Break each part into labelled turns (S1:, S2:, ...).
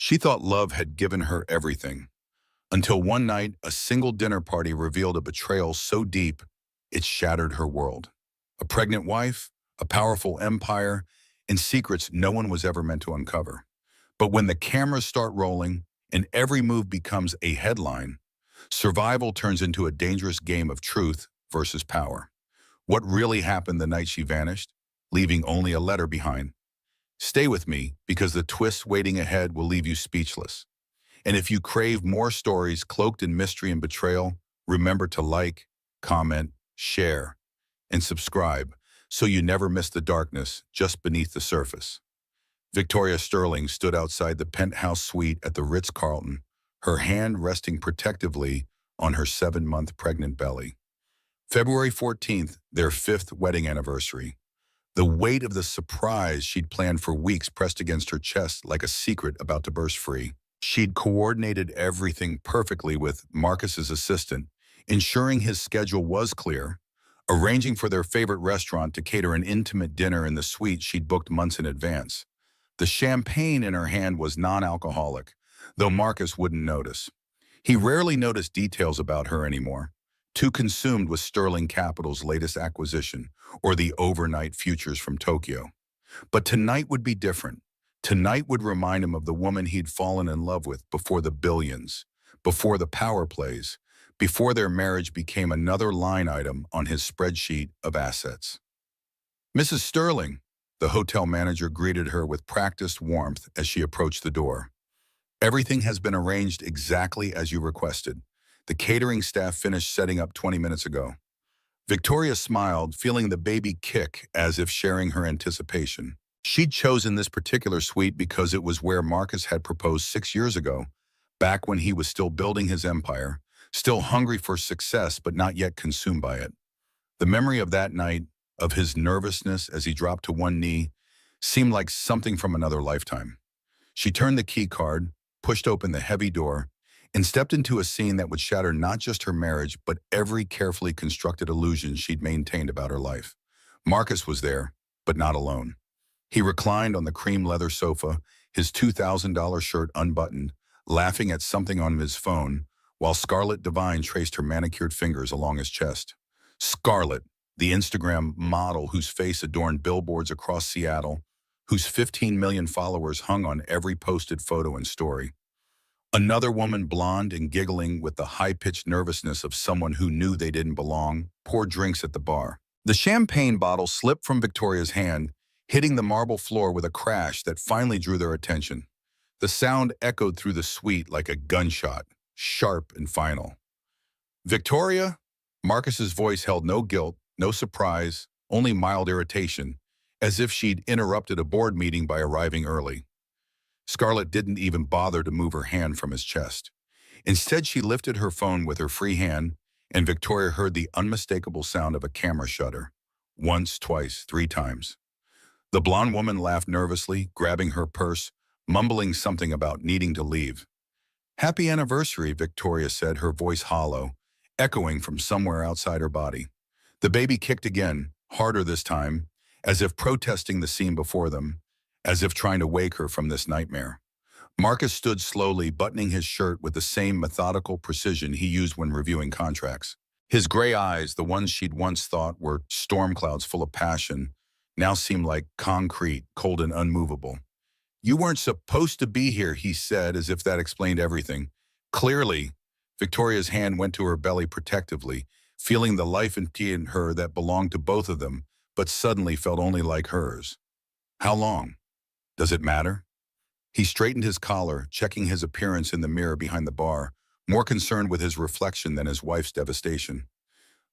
S1: She thought love had given her everything, until one night a single dinner party revealed a betrayal so deep it shattered her world. A pregnant wife, a powerful empire, and secrets no one was ever meant to uncover. But when the cameras start rolling and every move becomes a headline, survival turns into a dangerous game of truth versus power. What really happened the night she vanished, leaving only a letter behind? Stay with me because the twists waiting ahead will leave you speechless. And if you crave more stories cloaked in mystery and betrayal, remember to like, comment, share, and subscribe so you never miss the darkness just beneath the surface. Victoria Sterling stood outside the penthouse suite at the Ritz-Carlton, her hand resting protectively on her 7-month pregnant belly. February 14th, their 5th wedding anniversary. The weight of the surprise she'd planned for weeks pressed against her chest like a secret about to burst free. She'd coordinated everything perfectly with Marcus's assistant, ensuring his schedule was clear, arranging for their favorite restaurant to cater an intimate dinner in the suite she'd booked months in advance. The champagne in her hand was non-alcoholic, though Marcus wouldn't notice. He rarely noticed details about her anymore, too consumed with Sterling Capital's latest acquisition or the overnight futures from Tokyo. But tonight would be different. Tonight would remind him of the woman he'd fallen in love with before the billions, before the power plays, before their marriage became another line item on his spreadsheet of assets. "Mrs. Sterling," the hotel manager greeted her with practiced warmth as she approached the door. "Everything has been arranged exactly as you requested. The catering staff finished setting up 20 minutes ago." Victoria smiled, feeling the baby kick as if sharing her anticipation. She'd chosen this particular suite because it was where Marcus had proposed 6 years ago, back when he was still building his empire, still hungry for success but not yet consumed by it. The memory of that night, of his nervousness as he dropped to one knee, seemed like something from another lifetime. She turned the key card, pushed open the heavy door, and stepped into a scene that would shatter not just her marriage, but every carefully constructed illusion she'd maintained about her life. Marcus was there, but not alone. He reclined on the cream leather sofa, his $2,000 shirt unbuttoned, laughing at something on his phone, while Scarlett Devine traced her manicured fingers along his chest. Scarlett, the Instagram model whose face adorned billboards across Seattle, whose 15 million followers hung on every posted photo and story. Another woman, blonde and giggling with the high-pitched nervousness of someone who knew they didn't belong, poured drinks at the bar. The champagne bottle slipped from Victoria's hand, hitting the marble floor with a crash that finally drew their attention. The sound echoed through the suite like a gunshot, sharp and final. "Victoria?" Marcus's voice held no guilt, no surprise, only mild irritation, as if she'd interrupted a board meeting by arriving early. Scarlett didn't even bother to move her hand from his chest. Instead, she lifted her phone with her free hand, and Victoria heard the unmistakable sound of a camera shutter. Once, twice, 3 times. The blonde woman laughed nervously, grabbing her purse, mumbling something about needing to leave. "Happy anniversary," Victoria said, her voice hollow, echoing from somewhere outside her body. The baby kicked again, harder this time, as if protesting the scene before them, as if trying to wake her from this nightmare. Marcus stood slowly, buttoning his shirt with the same methodical precision he used when reviewing contracts. His gray eyes, the ones she'd once thought were storm clouds full of passion, now seemed like concrete, cold and unmovable. "You weren't supposed to be here," he said, as if that explained everything. Clearly, Victoria's hand went to her belly protectively, feeling the life in her that belonged to both of them, but suddenly felt only like hers. "How long? Does it matter?" He straightened his collar, checking his appearance in the mirror behind the bar, more concerned with his reflection than his wife's devastation.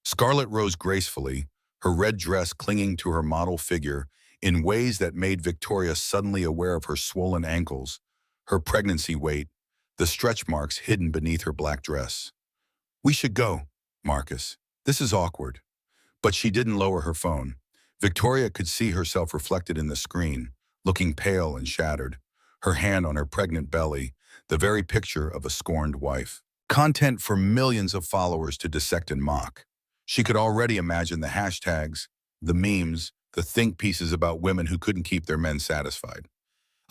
S1: Scarlett rose gracefully, her red dress clinging to her model figure in ways that made Victoria suddenly aware of her swollen ankles, her pregnancy weight, the stretch marks hidden beneath her black dress. "We should go, Marcus. This is awkward." But she didn't lower her phone. Victoria could see herself reflected in the screen, looking pale and shattered, her hand on her pregnant belly, the very picture of a scorned wife. Content for millions of followers to dissect and mock. She could already imagine the hashtags, the memes, the think pieces about women who couldn't keep their men satisfied.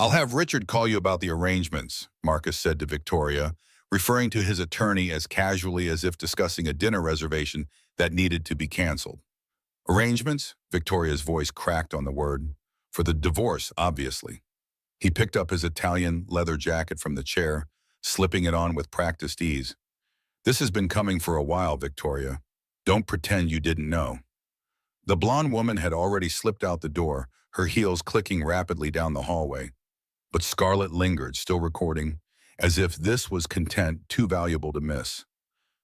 S1: I'll have Richard call you about the arrangements, Marcus said to Victoria, referring to his attorney as casually as if discussing a dinner reservation that needed to be canceled. Arrangements? Victoria's voice cracked on the word. For the divorce, obviously. He picked up his Italian leather jacket from the chair, slipping it on with practiced ease. This has been coming for a while, Victoria. Don't pretend you didn't know. The blonde woman had already slipped out the door, her heels clicking rapidly down the hallway. But Scarlett lingered, still recording, as if this was content too valuable to miss.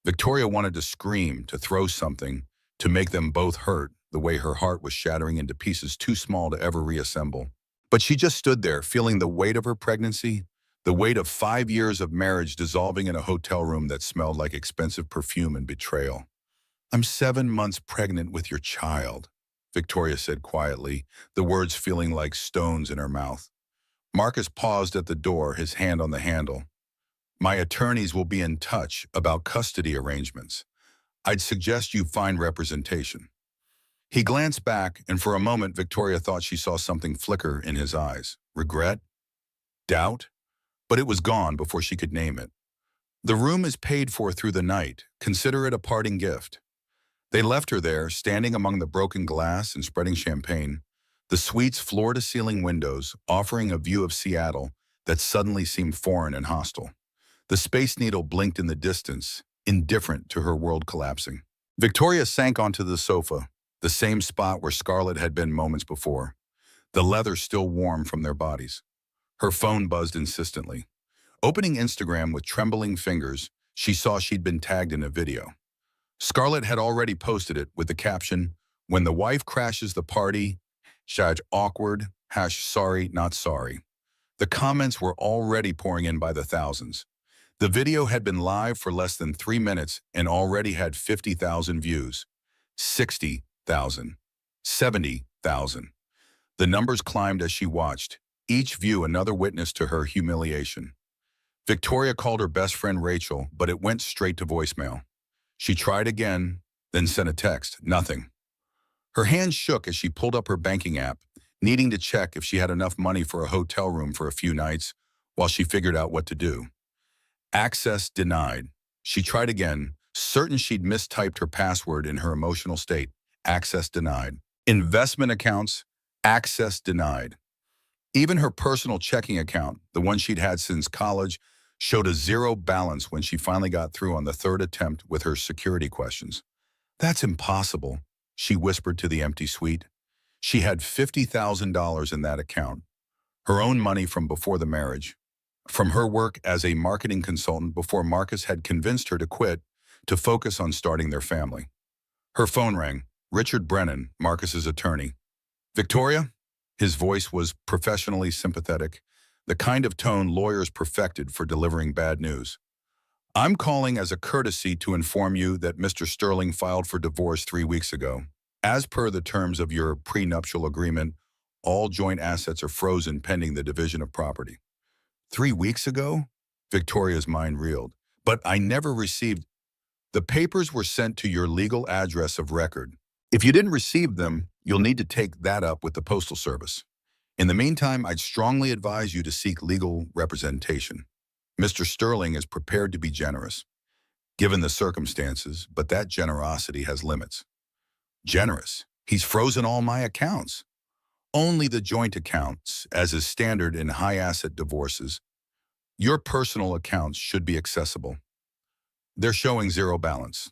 S1: Victoria wanted to scream, to throw something, to make them both hurt, the way her heart was shattering into pieces too small to ever reassemble. But she just stood there, feeling the weight of her pregnancy, the weight of 5 years of marriage dissolving in a hotel room that smelled like expensive perfume and betrayal. I'm 7 months pregnant with your child, Victoria said quietly, the words feeling like stones in her mouth. Marcus paused at the door, his hand on the handle. My attorneys will be in touch about custody arrangements. I'd suggest you find representation. He glanced back, and for a moment Victoria thought she saw something flicker in his eyes. Regret? Doubt? But it was gone before she could name it. The room is paid for through the night. Consider it a parting gift. They left her there, standing among the broken glass and spreading champagne, the suite's floor-to-ceiling windows offering a view of Seattle that suddenly seemed foreign and hostile. The Space Needle blinked in the distance, indifferent to her world collapsing. Victoria sank onto the sofa, the same spot where Scarlett had been moments before, the leather still warm from their bodies. Her phone buzzed insistently. Opening Instagram with trembling fingers, she saw she'd been tagged in a video. Scarlett had already posted it with the caption, "When the wife crashes the party, #awkward, #sorry, not sorry." The comments were already pouring in by the thousands. The video had been live for less than 3 minutes and already had 50,000 views. 60,000. 70,000. The numbers climbed as she watched, each view another witness to her humiliation. Victoria called her best friend Rachel, but it went straight to voicemail. She tried again, then sent a text. Nothing. Her hands shook as she pulled up her banking app, needing to check if she had enough money for a hotel room for a few nights while she figured out what to do. Access denied. She tried again, certain she'd mistyped her password in her emotional state. Access denied. Investment accounts, access denied. Even her personal checking account, the one she'd had since college, showed a zero balance when she finally got through on the third attempt with her security questions. That's impossible, she whispered to the empty suite. She had $50,000 in that account, her own money from before the marriage, from her work as a marketing consultant before Marcus had convinced her to quit to focus on starting their family. Her phone rang. Richard Brennan, Marcus's attorney. Victoria? His voice was professionally sympathetic, the kind of tone lawyers perfected for delivering bad news. I'm calling as a courtesy to inform you that Mr. Sterling filed for divorce 3 weeks ago. As per the terms of your prenuptial agreement, all joint assets are frozen pending the division of property. 3 weeks ago? Victoria's mind reeled. But I never received. The papers were sent to your legal address of record. If you didn't receive them, you'll need to take that up with the Postal Service. In the meantime, I'd strongly advise you to seek legal representation. Mr. Sterling is prepared to be generous, given the circumstances, but that generosity has limits. Generous? He's frozen all my accounts. Only the joint accounts, as is standard in high-asset divorces. Your personal accounts should be accessible. They're showing zero balance.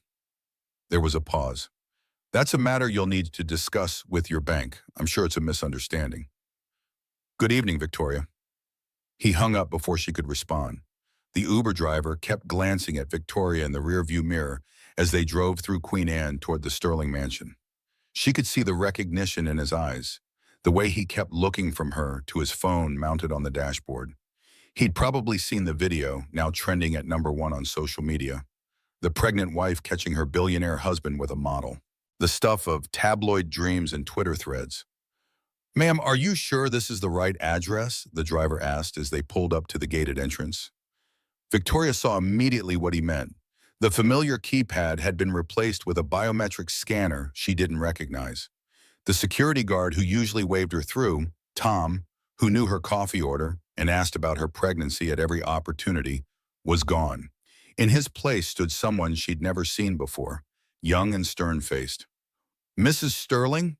S1: There was a pause. That's a matter you'll need to discuss with your bank. I'm sure it's a misunderstanding. Good evening, Victoria. He hung up before she could respond. The Uber driver kept glancing at Victoria in the rearview mirror as they drove through Queen Anne toward the Sterling mansion. She could see the recognition in his eyes, the way he kept looking from her to his phone mounted on the dashboard. He'd probably seen the video, now trending at #1 on social media. The pregnant wife catching her billionaire husband with a model. The stuff of tabloid dreams and Twitter threads. Ma'am, are you sure this is the right address? The driver asked as they pulled up to the gated entrance. Victoria saw immediately what he meant. The familiar keypad had been replaced with a biometric scanner she didn't recognize. The security guard who usually waved her through, Tom, who knew her coffee order and asked about her pregnancy at every opportunity, was gone. In his place stood someone she'd never seen before, young and stern-faced. "Mrs. Sterling?"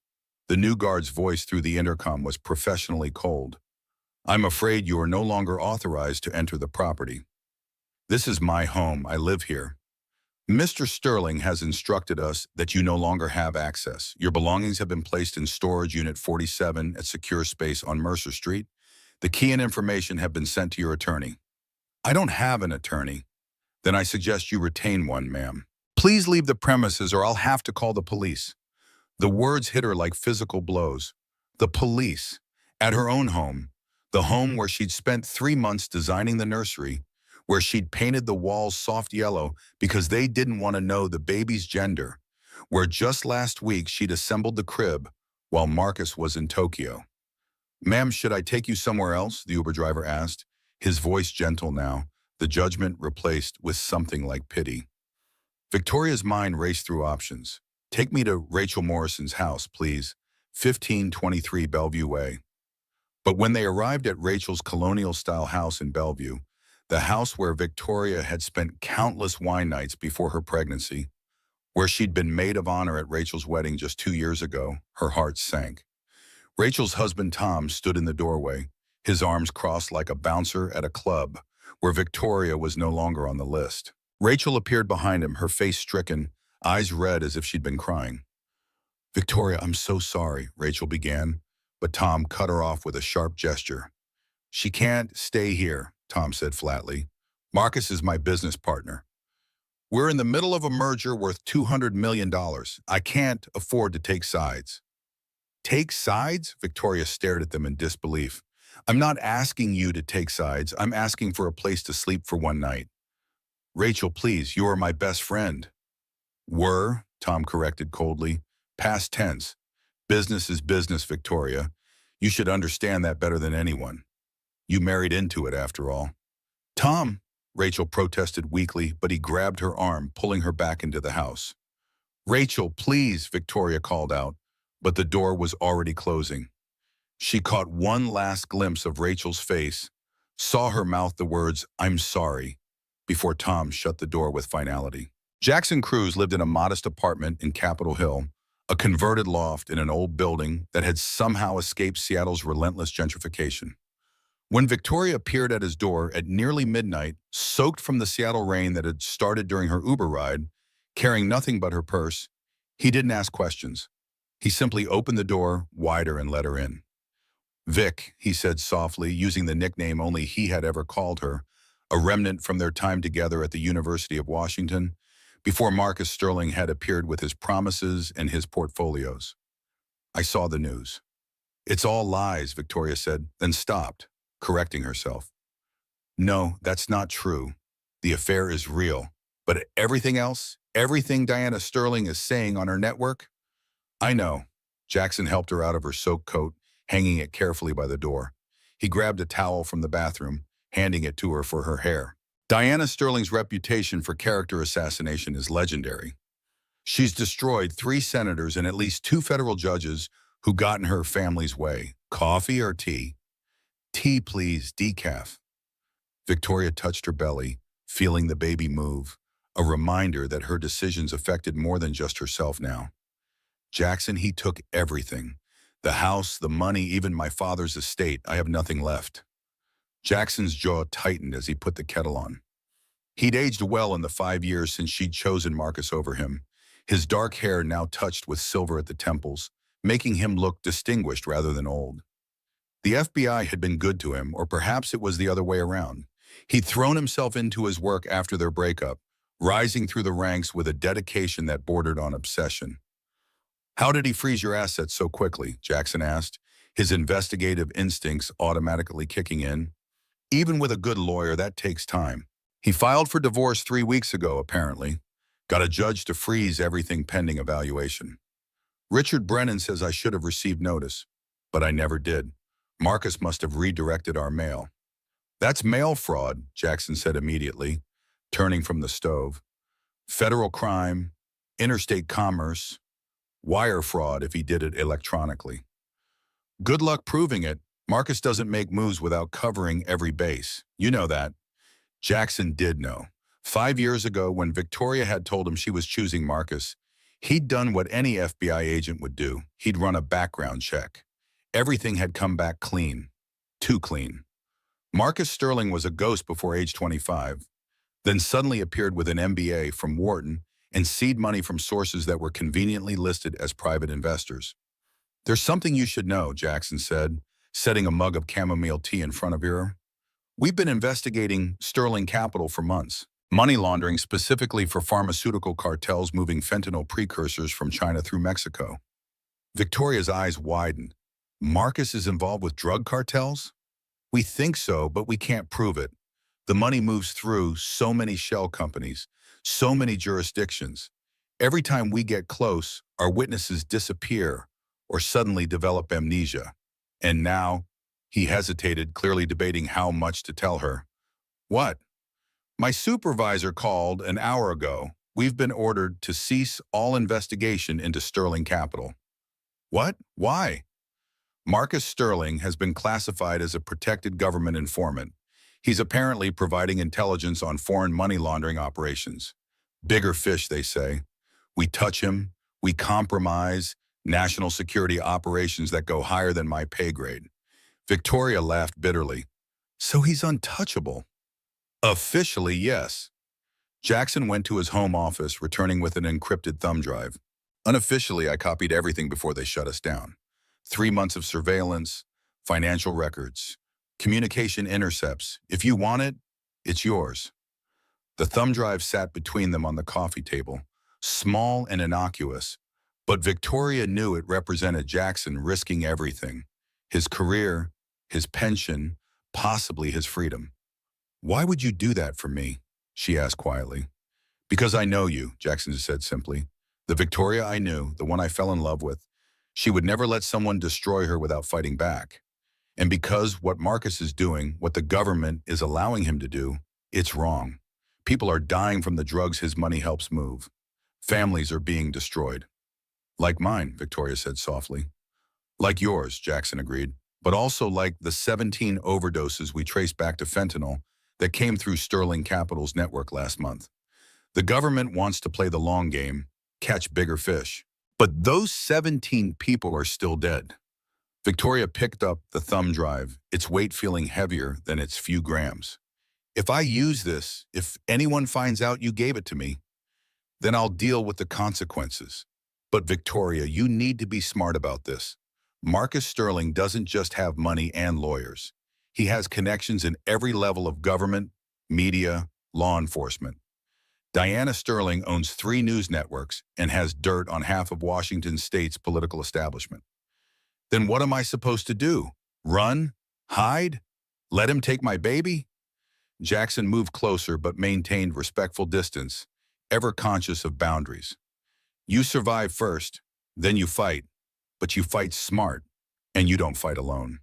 S1: The new guard's voice through the intercom was professionally cold. "I'm afraid you are no longer authorized to enter the property. This is my home. I live here. Mr. Sterling has instructed us that you no longer have access. Your belongings have been placed in storage unit 47 at Secure Space on Mercer Street. The key and information have been sent to your attorney." "I don't have an attorney." "Then I suggest you retain one, ma'am. Please leave the premises or I'll have to call the police." The words hit her like physical blows. The police. At her own home. The home where she'd spent 3 months designing the nursery, where she'd painted the walls soft yellow because they didn't want to know the baby's gender, where just last week she'd assembled the crib while Marcus was in Tokyo. "Ma'am, should I take you somewhere else?" the Uber driver asked, his voice gentle now, the judgment replaced with something like pity. Victoria's mind raced through options. "Take me to Rachel Morrison's house, please, 1523 Bellevue Way." But when they arrived at Rachel's colonial-style house in Bellevue, the house where Victoria had spent countless wine nights before her pregnancy, where she'd been maid of honor at Rachel's wedding just 2 years ago, her heart sank. Rachel's husband Tom stood in the doorway, his arms crossed like a bouncer at a club, where Victoria was no longer on the list. Rachel appeared behind him, her face stricken, eyes red as if she'd been crying. "Victoria, I'm so sorry," Rachel began, but Tom cut her off with a sharp gesture. "She can't stay here," Tom said flatly. "Marcus is my business partner. We're in the middle of a merger worth $200 million. I can't afford to take sides." "Take sides?" Victoria stared at them in disbelief. "I'm not asking you to take sides. I'm asking for a place to sleep for one night." "Rachel, please, you are my best friend." "Were," Tom corrected coldly. "Past tense. Business is business, Victoria. You should understand that better than anyone. You married into it, after all." "Tom," Rachel protested weakly, but he grabbed her arm, pulling her back into the house. "Rachel, please," Victoria called out, but the door was already closing. She caught one last glimpse of Rachel's face, saw her mouth the words, "I'm sorry," before Tom shut the door with finality. Jackson Cruz lived in a modest apartment in Capitol Hill, a converted loft in an old building that had somehow escaped Seattle's relentless gentrification. When Victoria appeared at his door at nearly midnight, soaked from the Seattle rain that had started during her Uber ride, carrying nothing but her purse, he didn't ask questions. He simply opened the door wider and let her in. "Vic," he said softly, using the nickname only he had ever called her, a remnant from their time together at the University of Washington, before Marcus Sterling had appeared with his promises and his portfolios. "I saw the news." "It's all lies," Victoria said, then stopped, correcting herself. "No, that's not true. The affair is real. But everything else, everything Diana Sterling is saying on her network?" "I know." Jackson helped her out of her soaked coat, hanging it carefully by the door. He grabbed a towel from the bathroom, handing it to her for her hair. "Diana Sterling's reputation for character assassination is legendary. She's destroyed 3 senators and at least 2 federal judges who got in her family's way. Coffee or tea?" "Tea, please, decaf." Victoria touched her belly, feeling the baby move, a reminder that her decisions affected more than just herself now. "Jackson, he took everything. The house, the money, even my father's estate. I have nothing left." Jackson's jaw tightened as he put the kettle on. He'd aged well in the 5 years since she'd chosen Marcus over him, his dark hair now touched with silver at the temples, making him look distinguished rather than old. The FBI had been good to him, or perhaps it was the other way around. He'd thrown himself into his work after their breakup, rising through the ranks with a dedication that bordered on obsession. "How did he freeze your assets so quickly?" Jackson asked, his investigative instincts automatically kicking in. "Even with a good lawyer, that takes time. He filed for divorce 3 weeks ago, apparently. Got a judge to freeze everything pending evaluation. Richard Brennan says I should have received notice, but I never did. Marcus must have redirected our mail." "That's mail fraud," Jackson said immediately, turning from the stove. "Federal crime, interstate commerce, wire fraud if he did it electronically." "Good luck proving it," Marcus doesn't make moves without covering every base. You know that. Jackson did know. 5 years ago, when Victoria had told him she was choosing Marcus, he'd done what any FBI agent would do. He'd run a background check. Everything had come back clean. Too clean. Marcus Sterling was a ghost before age 25, then suddenly appeared with an MBA from Wharton and seed money from sources that were conveniently listed as private investors. "There's something you should know," Jackson said, setting a mug of chamomile tea in front of her. "We've been investigating Sterling Capital for months. Money laundering specifically for pharmaceutical cartels moving fentanyl precursors from China through Mexico." Victoria's eyes widened. "Marcus is involved with drug cartels?" "We think so, but we can't prove it. The money moves through so many shell companies, so many jurisdictions. Every time we get close, our witnesses disappear or suddenly develop amnesia." And now, he hesitated, clearly debating how much to tell her. "What?" "My supervisor called an hour ago. We've been ordered to cease all investigation into Sterling Capital." "What? Why?" "Marcus Sterling has been classified as a protected government informant. He's apparently providing intelligence on foreign money laundering operations. Bigger fish, they say. We touch him, we compromise national security operations that go higher than my pay grade." Victoria laughed bitterly. "So he's untouchable?" "Officially, yes." Jackson went to his home office, returning with an encrypted thumb drive. "Unofficially, I copied everything before they shut us down. 3 months of surveillance, financial records, communication intercepts. If you want it, it's yours." The thumb drive sat between them on the coffee table, small and innocuous, but Victoria knew it represented Jackson risking everything: his career, his pension, possibly his freedom. "Why would you do that for me?" she asked quietly. "Because I know you," Jackson said simply. "The Victoria I knew, the one I fell in love with, she would never let someone destroy her without fighting back. And because what Marcus is doing, what the government is allowing him to do, it's wrong. People are dying from the drugs his money helps move. Families are being destroyed." "Like mine," Victoria said softly. "Like yours," Jackson agreed, "but also like the 17 overdoses we traced back to fentanyl that came through Sterling Capital's network last month. The government wants to play the long game, catch bigger fish. But those 17 people are still dead." Victoria picked up the thumb drive, its weight feeling heavier than its few grams. "If I use this, if anyone finds out you gave it to me, then I'll deal with the consequences. But Victoria, you need to be smart about this. Marcus Sterling doesn't just have money and lawyers. He has connections in every level of government, media, law enforcement. Diana Sterling owns 3 news networks and has dirt on half of Washington state's political establishment. Then what am I supposed to do? Run? Hide? Let him take my baby?" Jackson moved closer but maintained respectful distance, ever conscious of boundaries. "You survive first, then you fight. But you fight smart, and you don't fight alone."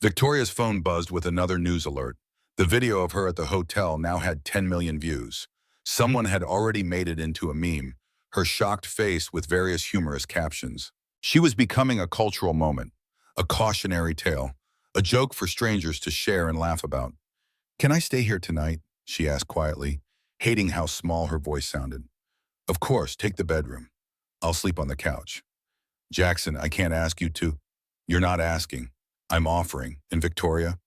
S1: Victoria's phone buzzed with another news alert. The video of her at the hotel now had 10 million views. Someone had already made it into a meme, her shocked face with various humorous captions. She was becoming a cultural moment, a cautionary tale, a joke for strangers to share and laugh about. "Can I stay here tonight?" she asked quietly, hating how small her voice sounded. "Of course, take the bedroom. I'll sleep on the couch." "Jackson, I can't ask you to." "You're not asking. I'm offering." "And Victoria?"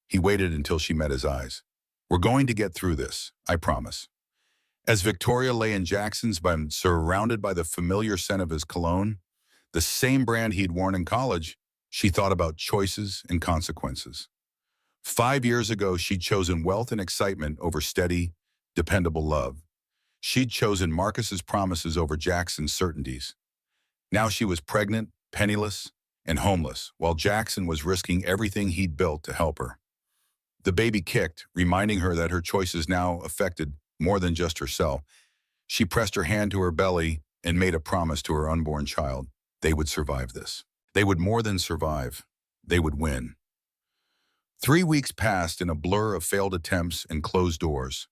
S1: He waited until she met his eyes. "We're going to get through this, I promise." As Victoria lay in Jackson's bed, surrounded by the familiar scent of his cologne, the same brand he'd worn in college, she thought about choices and consequences. 5 years ago, she'd chosen wealth and excitement over steady, dependable love. She'd chosen Marcus's promises over Jackson's certainties. Now she was pregnant, penniless, and homeless, while Jackson was risking everything he'd built to help her. The baby kicked, reminding her that her choices now affected more than just herself. She pressed her hand to her belly and made a promise to her unborn child. They would survive this. They would more than survive. They would win. 3 weeks passed in a blur of failed attempts and closed doors.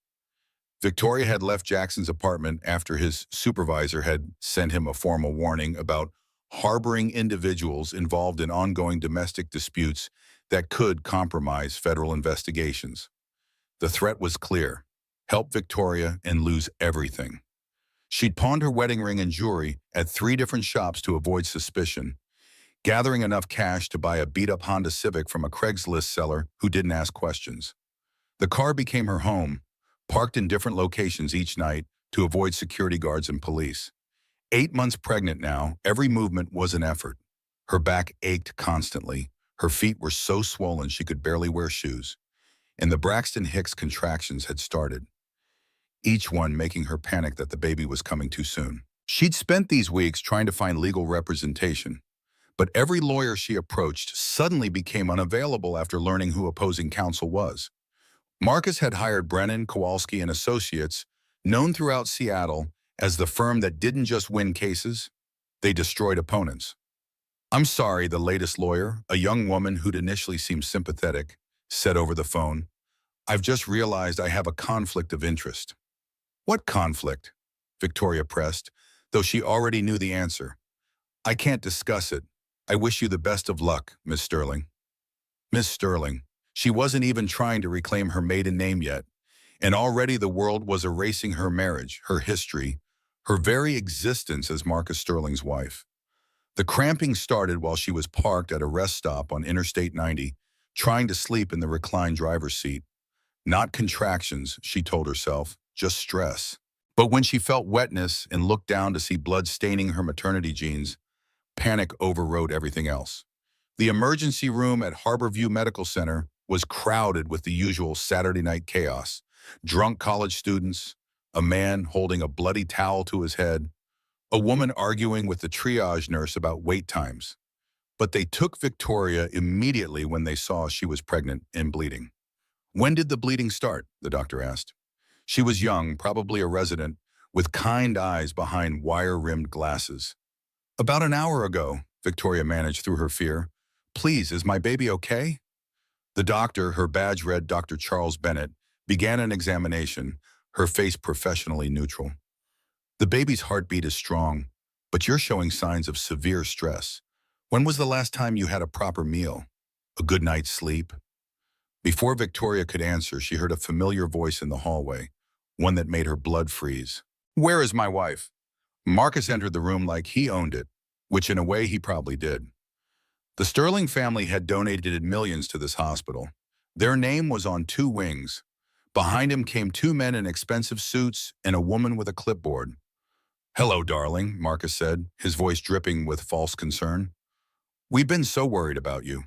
S1: Victoria had left Jackson's apartment after his supervisor had sent him a formal warning about harboring individuals involved in ongoing domestic disputes that could compromise federal investigations. The threat was clear: help Victoria and lose everything. She'd pawned her wedding ring and jewelry at 3 different shops to avoid suspicion, gathering enough cash to buy a beat-up Honda Civic from a Craigslist seller who didn't ask questions. The car became her home, parked in different locations each night to avoid security guards and police. 8 months pregnant now, every movement was an effort. Her back ached constantly. Her feet were so swollen she could barely wear shoes. And the Braxton Hicks contractions had started, each one making her panic that the baby was coming too soon. She'd spent these weeks trying to find legal representation, but every lawyer she approached suddenly became unavailable after learning who opposing counsel was. Marcus had hired Brennan, Kowalski, and Associates, known throughout Seattle as the firm that didn't just win cases, they destroyed opponents. "I'm sorry," the latest lawyer, a young woman who'd initially seemed sympathetic, said over the phone. "I've just realized I have a conflict of interest." "What conflict?" Victoria pressed, though she already knew the answer. "I can't discuss it. I wish you the best of luck, Miss Sterling." Miss Sterling. She wasn't even trying to reclaim her maiden name yet, and already the world was erasing her marriage, her history, her very existence as Marcus Sterling's wife. The cramping started while she was parked at a rest stop on Interstate 90, trying to sleep in the reclined driver's seat. Not contractions, she told herself, just stress. But when she felt wetness and looked down to see blood staining her maternity jeans, panic overrode everything else. The emergency room at Harborview Medical Center was crowded with the usual Saturday night chaos. Drunk college students, a man holding a bloody towel to his head, a woman arguing with the triage nurse about wait times. But they took Victoria immediately when they saw she was pregnant and bleeding. "When did the bleeding start?" the doctor asked. She was young, probably a resident, with kind eyes behind wire-rimmed glasses. "About an hour ago," Victoria managed through her fear. "Please, is my baby okay?" The doctor, her badge read Dr. Charles Bennett, began an examination, her face professionally neutral. "The baby's heartbeat is strong, but you're showing signs of severe stress. When was the last time you had a proper meal? A good night's sleep?" Before Victoria could answer, she heard a familiar voice in the hallway, one that made her blood freeze. "Where is my wife?" Marcus entered the room like he owned it, which in a way he probably did. The Sterling family had donated millions to this hospital. Their name was on 2 wings. Behind him came 2 men in expensive suits and a woman with a clipboard. "Hello, darling," Marcus said, his voice dripping with false concern. "We've been so worried about you."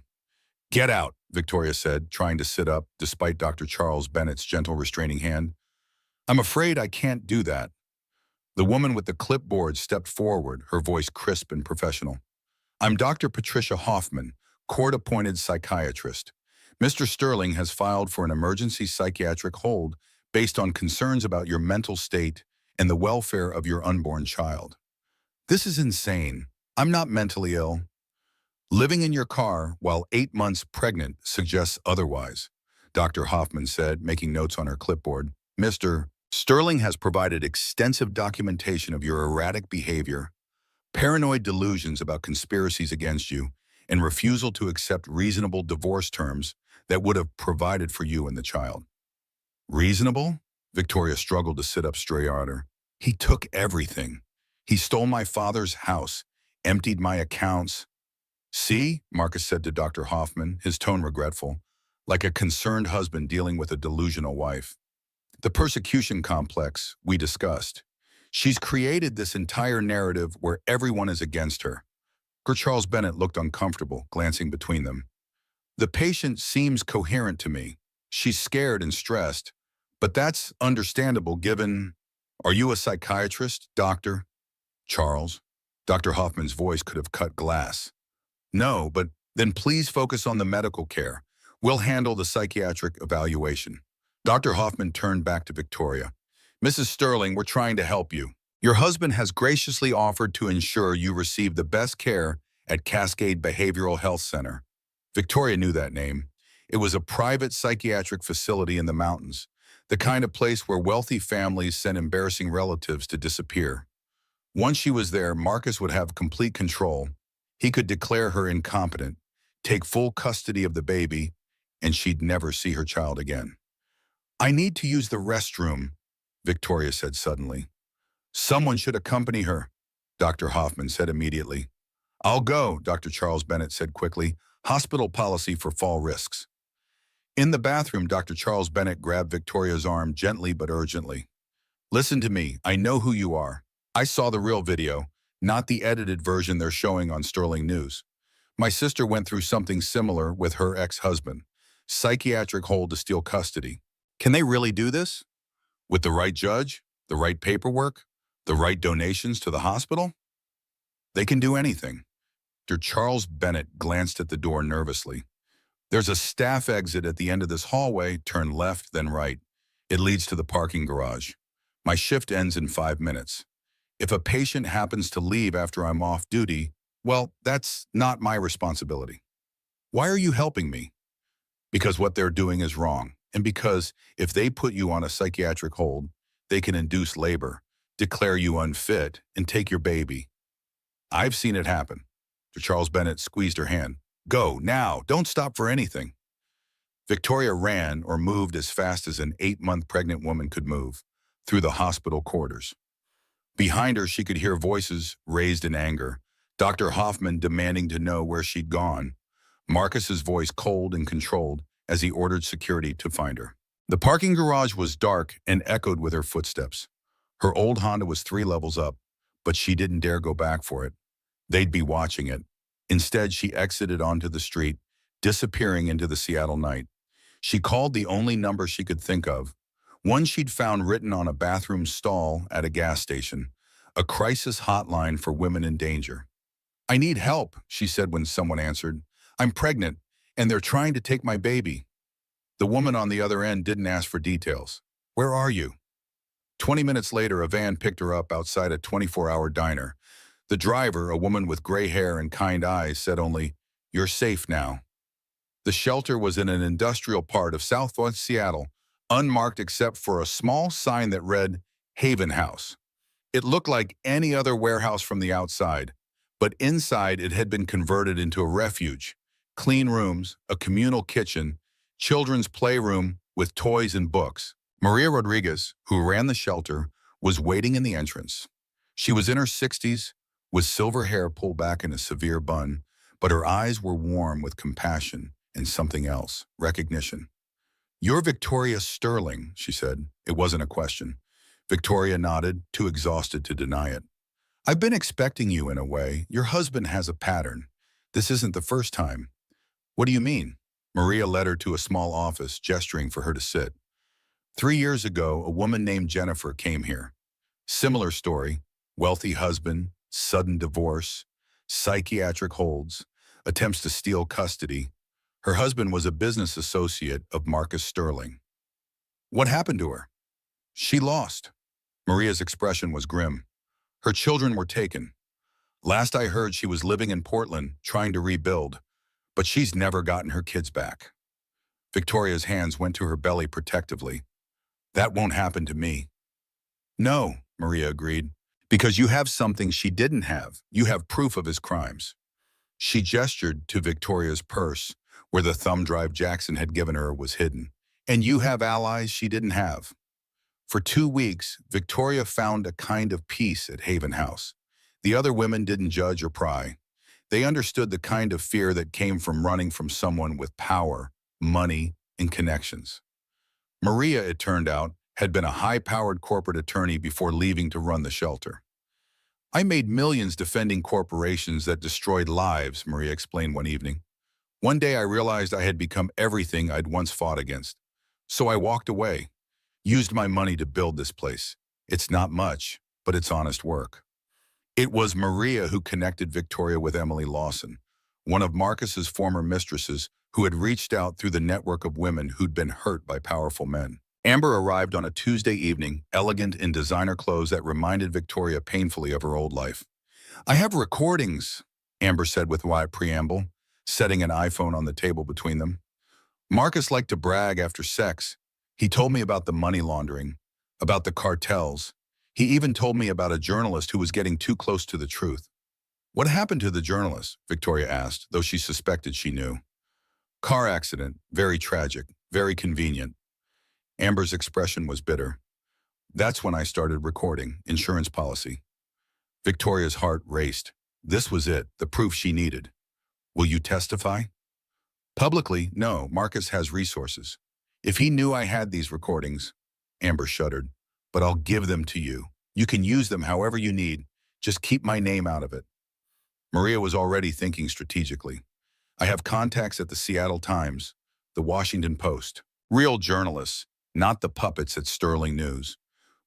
S1: "Get out," Victoria said, trying to sit up despite Dr. Charles Bennett's gentle restraining hand. "I'm afraid I can't do that." The woman with the clipboard stepped forward, her voice crisp and professional. "I'm Dr. Patricia Hoffman, court-appointed psychiatrist. Mr. Sterling has filed for an emergency psychiatric hold based on concerns about your mental state and the welfare of your unborn child." "This is insane. I'm not mentally ill." "Living in your car while 8 months pregnant suggests otherwise," Dr. Hoffman said, making notes on her clipboard. "Mr. Sterling has provided extensive documentation of your erratic behavior, paranoid delusions about conspiracies against you, and refusal to accept reasonable divorce terms that would have provided for you and the child." "Reasonable?" Victoria struggled to sit up straighter. "He took everything. He stole my father's house, emptied my accounts." "See," Marcus said to Dr. Hoffman, his tone regretful, like a concerned husband dealing with a delusional wife. "The persecution complex we discussed. She's created this entire narrative where everyone is against her." Charles Bennett looked uncomfortable, glancing between them. "The patient seems coherent to me. She's scared and stressed, but that's understandable given—" "Are you a psychiatrist, Dr. Charles?" Dr. Hoffman's voice could have cut glass. "No, but then please focus on the medical care. We'll handle the psychiatric evaluation." Dr. Hoffman turned back to Victoria. "Mrs. Sterling, we're trying to help you. Your husband has graciously offered to ensure you receive the best care at Cascade Behavioral Health Center." Victoria knew that name. It was a private psychiatric facility in the mountains, the kind of place where wealthy families sent embarrassing relatives to disappear. Once she was there, Marcus would have complete control. He could declare her incompetent, take full custody of the baby, and she'd never see her child again. "I need to use the restroom," Victoria said suddenly. "Someone should accompany her," Dr. Hoffman said immediately. "I'll go," Dr. Charles Bennett said quickly. "Hospital policy for fall risks." In the bathroom, Dr. Charles Bennett grabbed Victoria's arm gently but urgently. "Listen to me. I know who you are. I saw the real video, not the edited version they're showing on Sterling News. My sister went through something similar with her ex-husband. Psychiatric hold to steal custody. Can they really do this? With the right judge, the right paperwork, the right donations to the hospital? They can do anything." Dr. Charles Bennett glanced at the door nervously. "There's a staff exit at the end of this hallway. Turn left, then right. It leads to the parking garage. My shift ends in 5 minutes. If a patient happens to leave after I'm off duty, well, that's not my responsibility. Why are you helping me? Because what they're doing is wrong, and because if they put you on a psychiatric hold, they can induce labor, declare you unfit, and take your baby. I've seen it happen." Dr. Charles Bennett squeezed her hand. "Go, now, don't stop for anything." Victoria ran or moved as fast as an 8-month pregnant woman could move, through the hospital corridors. Behind her, she could hear voices raised in anger, Dr. Hoffman demanding to know where she'd gone, Marcus's voice cold and controlled as he ordered security to find her. The parking garage was dark and echoed with her footsteps. Her old Honda was 3 levels up, but she didn't dare go back for it. They'd be watching it. Instead, she exited onto the street, disappearing into the Seattle night. She called the only number she could think of, one she'd found written on a bathroom stall at a gas station, a crisis hotline for women in danger. "I need help," she said when someone answered. "I'm pregnant, and they're trying to take my baby." The woman on the other end didn't ask for details. "Where are you?" 20 minutes later, a van picked her up outside a 24-hour diner. The driver, a woman with gray hair and kind eyes, said only, "You're safe now." The shelter was in an industrial part of southwest Seattle, unmarked except for a small sign that read, "Haven House." It looked like any other warehouse from the outside, but inside it had been converted into a refuge. Clean rooms, a communal kitchen, children's playroom with toys and books. Maria Rodriguez, who ran the shelter, was waiting in the entrance. She was in her 60s, with silver hair pulled back in a severe bun, but her eyes were warm with compassion and something else, recognition. "You're Victoria Sterling," she said. It wasn't a question. Victoria nodded, too exhausted to deny it. "I've been expecting you in a way. Your husband has a pattern. This isn't the first time." "What do you mean?" Maria led her to a small office, gesturing for her to sit. 3 years ago, a woman named Jennifer came here. Similar story, wealthy husband, sudden divorce, psychiatric holds, attempts to steal custody. Her husband was a business associate of Marcus Sterling. "What happened to her?" "She lost." Maria's expression was grim. "Her children were taken. Last I heard, she was living in Portland, trying to rebuild, but she's never gotten her kids back." Victoria's hands went to her belly protectively. "That won't happen to me." "No," Maria agreed, "because you have something she didn't have. You have proof of his crimes." She gestured to Victoria's purse, where the thumb drive Jackson had given her was hidden. "And you have allies she didn't have." For 2 weeks, Victoria found a kind of peace at Haven House. The other women didn't judge or pry. They understood the kind of fear that came from running from someone with power, money, and connections. Maria, it turned out, had been a high-powered corporate attorney before leaving to run the shelter. "I made millions defending corporations that destroyed lives," Maria explained one evening. "One day I realized I had become everything I'd once fought against. So I walked away, used my money to build this place. It's not much, but it's honest work." It was Maria who connected Victoria with Emily Lawson, one of Marcus's former mistresses who had reached out through the network of women who'd been hurt by powerful men. Amber arrived on a Tuesday evening, elegant in designer clothes that reminded Victoria painfully of her old life. "I have recordings," Amber said with wide preamble, setting an iPhone on the table between them. "Marcus liked to brag after sex. He told me about the money laundering, about the cartels. He even told me about a journalist who was getting too close to the truth. What happened to the journalist? Victoria asked, though she suspected she knew. Car accident, very tragic, very convenient. Amber's expression was bitter. That's when I started recording, insurance policy. Victoria's heart raced. This was it, the proof she needed. Will you testify? Publicly, no, Marcus has resources. If he knew I had these recordings, Amber shuddered, but I'll give them to you. You can use them however you need. Just keep my name out of it. Maria was already thinking strategically. I have contacts at the Seattle Times, the Washington Post. Real journalists, not the puppets at Sterling News.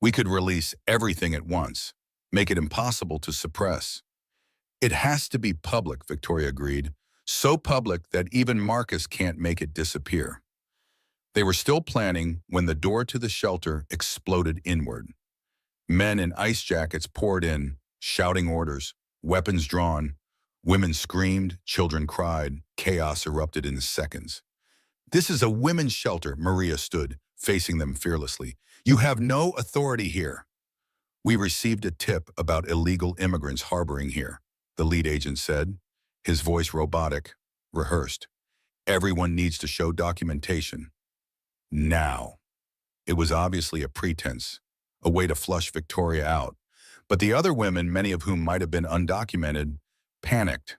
S1: We could release everything at once, make it impossible to suppress. It has to be public, Victoria agreed. So public that even Marcus can't make it disappear. They were still planning when the door to the shelter exploded inward. Men in ice jackets poured in, shouting orders, weapons drawn. Women screamed, children cried, chaos erupted in seconds. This is a women's shelter, Maria stood, facing them fearlessly. You have no authority here. We received a tip about illegal immigrants harboring here, the lead agent said, his voice robotic, rehearsed. Everyone needs to show documentation. Now. It was obviously a pretense, a way to flush Victoria out. But the other women, many of whom might have been undocumented, panicked.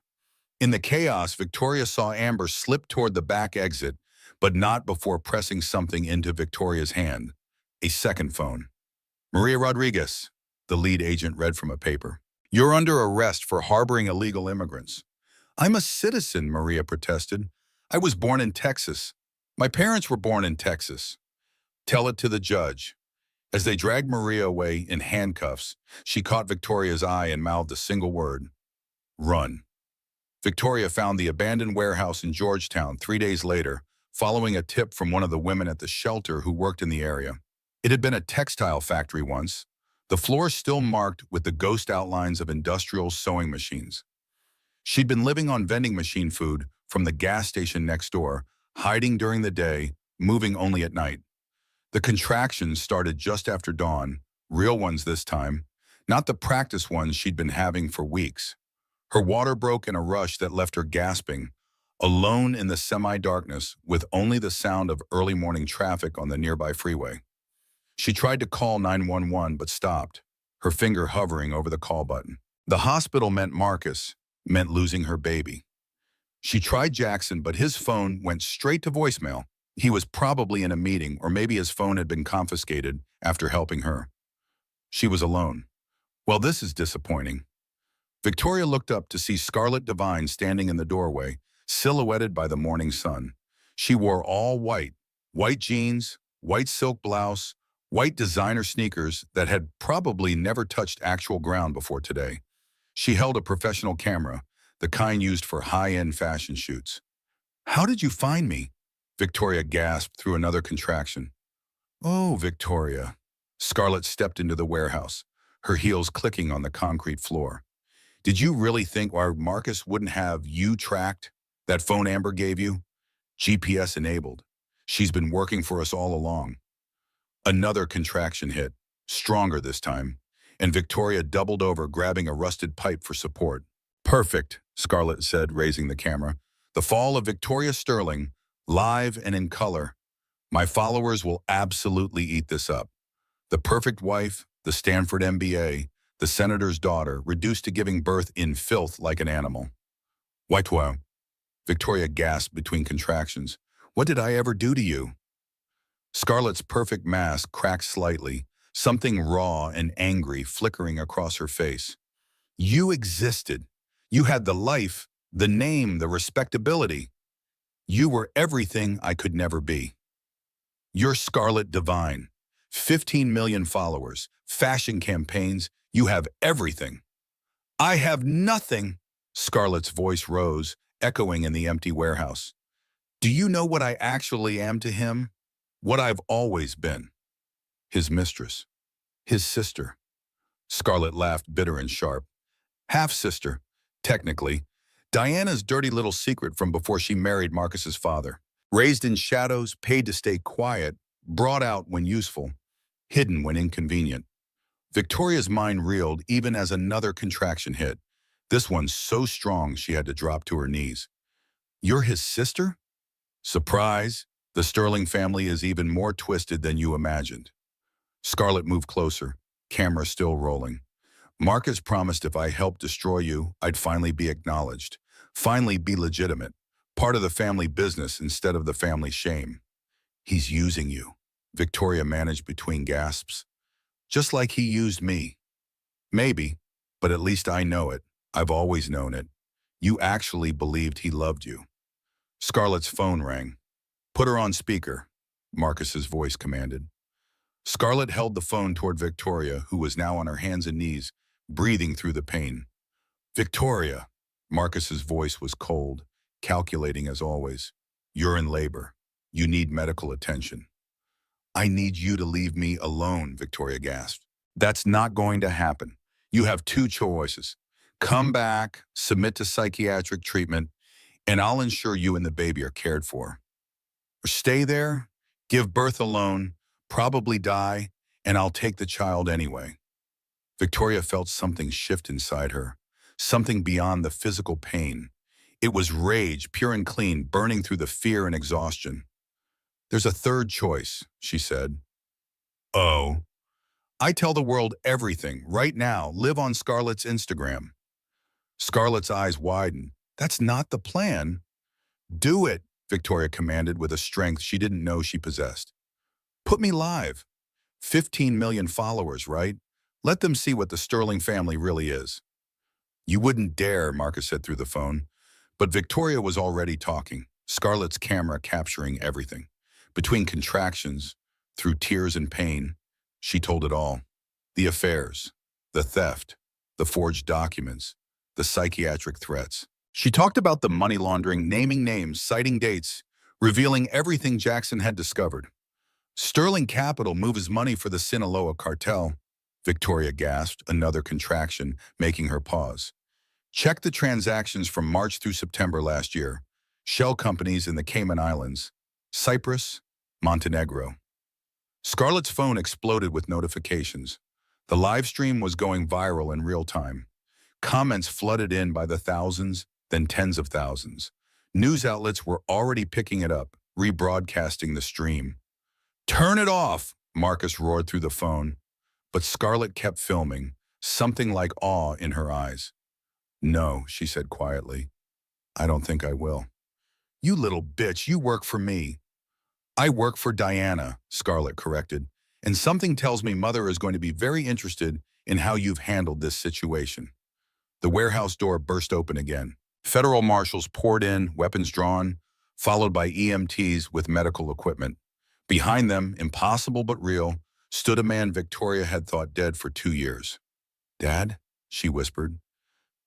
S1: In the chaos, Victoria saw Amber slip toward the back exit, but not before pressing something into Victoria's hand. A second phone. Maria Rodriguez, the lead agent read from a paper. You're under arrest for harboring illegal immigrants. I'm a citizen, Maria protested. I was born in Texas. My parents were born in Texas. Tell it to the judge. As they dragged Maria away in handcuffs, she caught Victoria's eye and mouthed a single word. Run. Victoria found the abandoned warehouse in Georgetown 3 days later, following a tip from one of the women at the shelter who worked in the area. It had been a textile factory once, the floor still marked with the ghost outlines of industrial sewing machines. She'd been living on vending machine food from the gas station next door, hiding during the day, moving only at night. The contractions started just after dawn, real ones this time, not the practice ones she'd been having for weeks. Her water broke in a rush that left her gasping, alone in the semi-darkness with only the sound of early morning traffic on the nearby freeway. She tried to call 911 but stopped, her finger hovering over the call button. The hospital meant Marcus, meant losing her baby. She tried Jackson, but his phone went straight to voicemail. He was probably in a meeting, or maybe his phone had been confiscated after helping her. She was alone. Well, this is disappointing. Victoria looked up to see Scarlett Devine standing in the doorway, silhouetted by the morning sun. She wore all white, white jeans, white silk blouse, white designer sneakers that had probably never touched actual ground before today. She held a professional camera, the kind used for high-end fashion shoots. How did you find me? Victoria gasped through another contraction. Oh, Victoria. Scarlett stepped into the warehouse, her heels clicking on the concrete floor. Did you really think our Marcus wouldn't have you tracked? That phone Amber gave you? GPS enabled. She's been working for us all along. Another contraction hit, stronger this time, and Victoria doubled over, grabbing a rusted pipe for support. Perfect, Scarlett said, raising the camera. The fall of Victoria Sterling, live and in color. My followers will absolutely eat this up. The perfect wife, the Stanford MBA, the senator's daughter, reduced to giving birth in filth like an animal. Why toi? Victoria gasped between contractions. What did I ever do to you? Scarlett's perfect mask cracked slightly, something raw and angry flickering across her face. You existed. You had the life, the name, the respectability. You were everything I could never be. You're Scarlett Devine. 15 million followers, fashion campaigns. You have everything. I have nothing. Scarlett's voice rose, echoing in the empty warehouse. Do you know what I actually am to him? What I've always been. His mistress. His sister. Scarlett laughed, bitter and sharp. Half-sister, technically. Diana's dirty little secret from before she married Marcus's father. Raised in shadows, paid to stay quiet, brought out when useful, hidden when inconvenient. Victoria's mind reeled even as another contraction hit. This one so strong she had to drop to her knees. You're his sister? Surprise! The Sterling family is even more twisted than you imagined. Scarlett moved closer, camera still rolling. Marcus promised if I helped destroy you, I'd finally be acknowledged. Finally be legitimate. Part of the family business instead of the family shame. He's using you. Victoria managed between gasps. Just like he used me. Maybe, but at least I know it. I've always known it. You actually believed he loved you. Scarlett's phone rang. Put her on speaker, Marcus's voice commanded. Scarlett held the phone toward Victoria, who was now on her hands and knees, breathing through the pain. Victoria, Marcus's voice was cold, calculating as always. You're in labor. You need medical attention. I need you to leave me alone, Victoria gasped. That's not going to happen. You have two choices. Come back, submit to psychiatric treatment, and I'll ensure you and the baby are cared for. Or stay there, give birth alone, probably die, and I'll take the child anyway. Victoria felt something shift inside her, something beyond the physical pain. It was rage, pure and clean, burning through the fear and exhaustion. There's a third choice, she said. Oh. I tell the world everything, right now, live on Scarlett's Instagram. Scarlett's eyes widened. That's not the plan. Do it, Victoria commanded with a strength she didn't know she possessed. Put me live. 15 million followers, right? Let them see what the Sterling family really is. You wouldn't dare, Marcus said through the phone. But Victoria was already talking, Scarlett's camera capturing everything. Between contractions, through tears and pain, she told it all. The affairs, the theft, the forged documents, the psychiatric threats. She talked about the money laundering, naming names, citing dates, revealing everything Jackson had discovered. Sterling Capital moves money for the Sinaloa cartel. Victoria gasped, another contraction, making her pause. Check the transactions from March through September last year. Shell companies in the Cayman Islands, Cyprus, Montenegro. Scarlett's phone exploded with notifications. The live stream was going viral in real time. Comments flooded in by the thousands, then tens of thousands. News outlets were already picking it up, rebroadcasting the stream. Turn it off, Marcus roared through the phone. But Scarlett kept filming, something like awe in her eyes. No, she said quietly. I don't think I will. You little bitch, you work for me. I work for Diana, Scarlett corrected, and something tells me Mother is going to be very interested in how you've handled this situation. The warehouse door burst open again. Federal marshals poured in, weapons drawn, followed by EMTs with medical equipment. Behind them, impossible but real, stood a man Victoria had thought dead for 2 years. Dad, she whispered,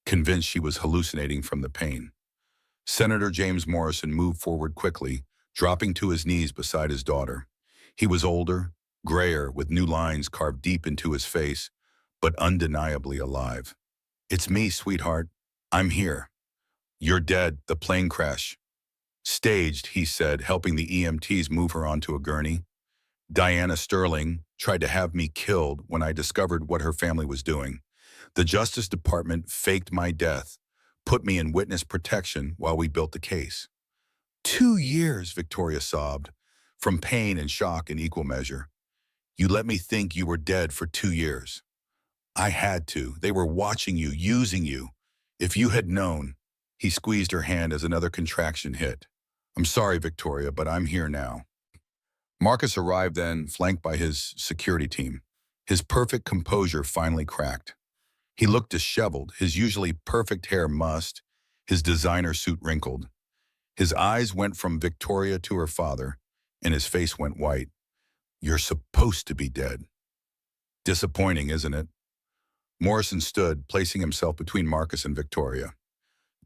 S1: convinced she was hallucinating from the pain. Senator James Morrison moved forward quickly, dropping to his knees beside his daughter. He was older, grayer, with new lines carved deep into his face, but undeniably alive. It's me, sweetheart. I'm here. You're dead, the plane crash. Staged, he said, helping the EMTs move her onto a gurney. Diana Sterling tried to have me killed when I discovered what her family was doing. The Justice Department faked my death, put me in witness protection while we built the case. 2 years, Victoria sobbed, from pain and shock in equal measure. You let me think you were dead for 2 years. I had to. They were watching you, using you. If you had known. He squeezed her hand as another contraction hit. I'm sorry, Victoria, but I'm here now. Marcus arrived then, flanked by his security team. His perfect composure finally cracked. He looked disheveled, his usually perfect hair mussed, his designer suit wrinkled. His eyes went from Victoria to her father, and his face went white. You're supposed to be dead. Disappointing, isn't it? Morrison stood, placing himself between Marcus and Victoria.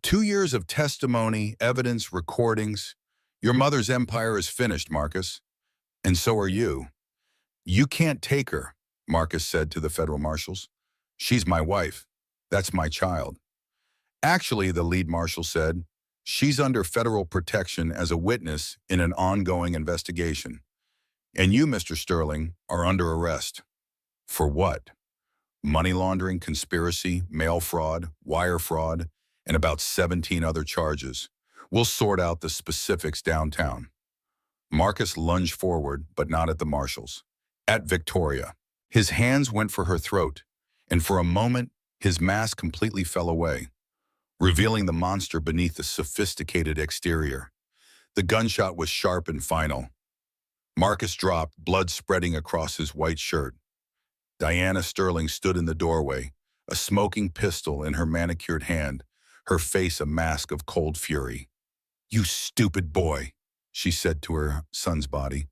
S1: 2 years of testimony, evidence, recordings. Your mother's empire is finished, Marcus. And so are you. You can't take her, Marcus said to the federal marshals. She's my wife. That's my child. Actually, the lead marshal said, she's under federal protection as a witness in an ongoing investigation. And you, Mr. Sterling, are under arrest. For what? money laundering, conspiracy, mail fraud, wire fraud, and about 17 other charges. We'll sort out the specifics downtown. Marcus lunged forward, but not at the marshals. At Victoria. His hands went for her throat, and for a moment, his mask completely fell away, revealing the monster beneath the sophisticated exterior. The gunshot was sharp and final. Marcus dropped, blood spreading across his white shirt. Diana Sterling stood in the doorway, a smoking pistol in her manicured hand, her face a mask of cold fury. "You stupid boy," she said to her son's body.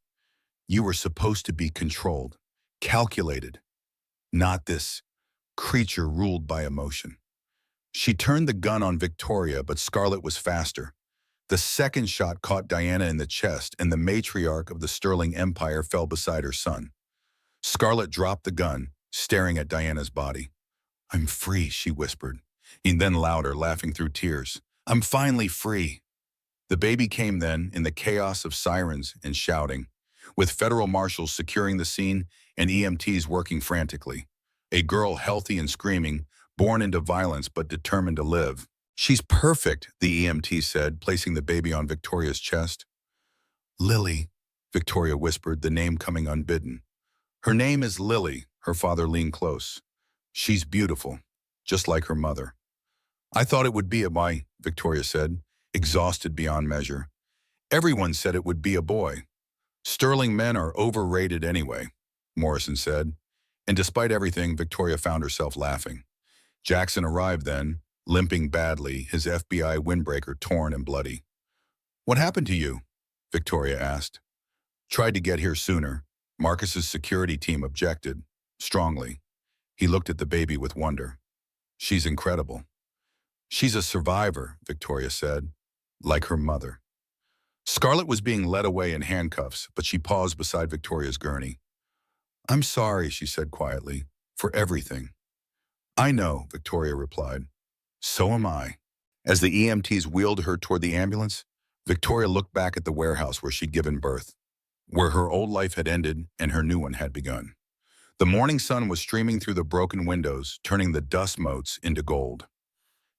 S1: "You were supposed to be controlled, calculated, not this creature ruled by emotion." She turned the gun on Victoria, but Scarlett was faster. The second shot caught Diana in the chest, and the matriarch of the Sterling Empire fell beside her son. Scarlett dropped the gun, staring at Diana's body. "I'm free," she whispered, and then louder, laughing through tears. "I'm finally free." The baby came then, in the chaos of sirens and shouting, with federal marshals securing the scene and EMTs working frantically. A girl healthy and screaming, born into violence but determined to live. "She's perfect," the EMT said, placing the baby on Victoria's chest. "Lily," Victoria whispered, the name coming unbidden. "Her name is Lily," her father leaned close. "She's beautiful, just like her mother." "I thought it would be a boy," Victoria said, exhausted beyond measure. "Everyone said it would be a boy." "Sterling men are overrated anyway," Morrison said. And despite everything, Victoria found herself laughing. Jackson arrived then, limping badly, his FBI windbreaker torn and bloody. "What happened to you?" Victoria asked. "Tried to get here sooner." Marcus's security team objected, strongly. He looked at the baby with wonder. "She's incredible." "She's a survivor," Victoria said, "like her mother." Scarlett was being led away in handcuffs, but she paused beside Victoria's gurney. "I'm sorry," she said quietly, "for everything." "I know," Victoria replied. "So am I." As the EMTs wheeled her toward the ambulance, Victoria looked back at the warehouse where she'd given birth, where her old life had ended and her new one had begun. The morning sun was streaming through the broken windows, turning the dust motes into gold.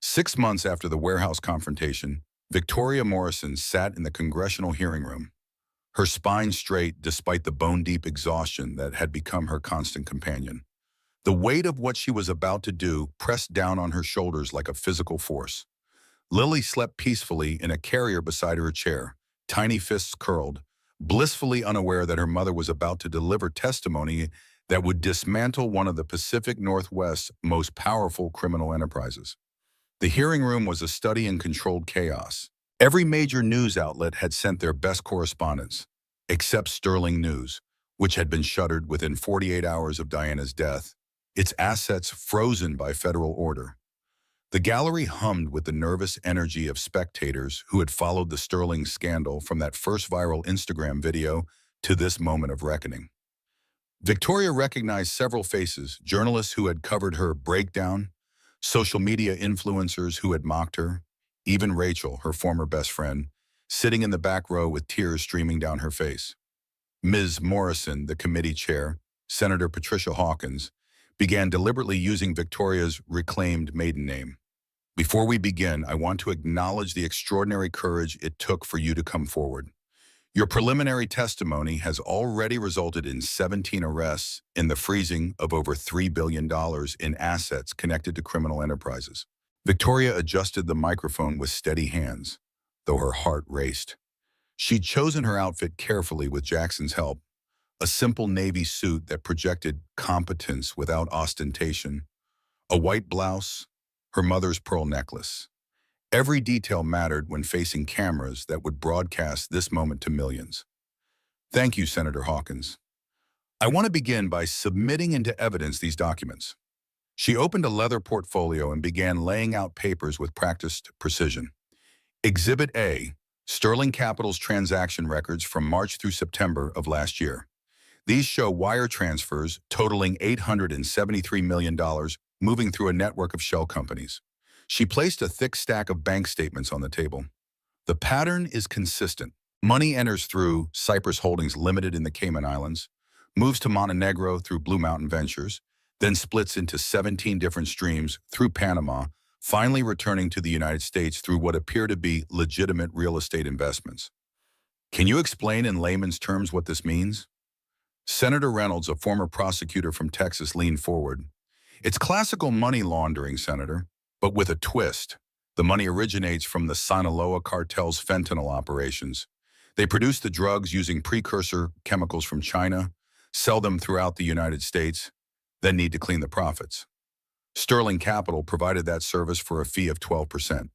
S1: 6 months after the warehouse confrontation, Victoria Morrison sat in the congressional hearing room, her spine straight despite the bone-deep exhaustion that had become her constant companion. The weight of what she was about to do pressed down on her shoulders like a physical force. Lily slept peacefully in a carrier beside her chair, tiny fists curled, blissfully unaware that her mother was about to deliver testimony that would dismantle one of the Pacific Northwest's most powerful criminal enterprises. The hearing room was a study in controlled chaos. Every major news outlet had sent their best correspondents, except Sterling News, which had been shuttered within 48 hours of Diana's death, its assets frozen by federal order. The gallery hummed with the nervous energy of spectators who had followed the Sterling scandal from that first viral Instagram video to this moment of reckoning. Victoria recognized several faces, journalists who had covered her breakdown, social media influencers who had mocked her, even Rachel, her former best friend, sitting in the back row with tears streaming down her face. Ms. Morrison, the committee chair, Senator Patricia Hawkins, began deliberately using Victoria's reclaimed maiden name. "Before we begin, I want to acknowledge the extraordinary courage it took for you to come forward. Your preliminary testimony has already resulted in 17 arrests and the freezing of over $3 billion in assets connected to criminal enterprises." Victoria adjusted the microphone with steady hands, though her heart raced. She'd chosen her outfit carefully with Jackson's help, a simple navy suit that projected competence without ostentation, a white blouse, her mother's pearl necklace. Every detail mattered when facing cameras that would broadcast this moment to millions. "Thank you, Senator Hawkins. I want to begin by submitting into evidence these documents." She opened a leather portfolio and began laying out papers with practiced precision. Exhibit A, Sterling Capital's transaction records from March through September of last year. These show wire transfers totaling $873 million moving through a network of shell companies. She placed a thick stack of bank statements on the table. The pattern is consistent. Money enters through Cypress Holdings Limited in the Cayman Islands, moves to Montenegro through Blue Mountain Ventures, then splits into 17 different streams through Panama, finally returning to the United States through what appear to be legitimate real estate investments. Can you explain in layman's terms what this means? Senator Reynolds, a former prosecutor from Texas, leaned forward. It's classical money laundering, Senator, but with a twist. The money originates from the Sinaloa cartel's fentanyl operations. They produce the drugs using precursor chemicals from China, sell them throughout the United States, then need to clean the profits. Sterling Capital provided that service for a fee of 12%.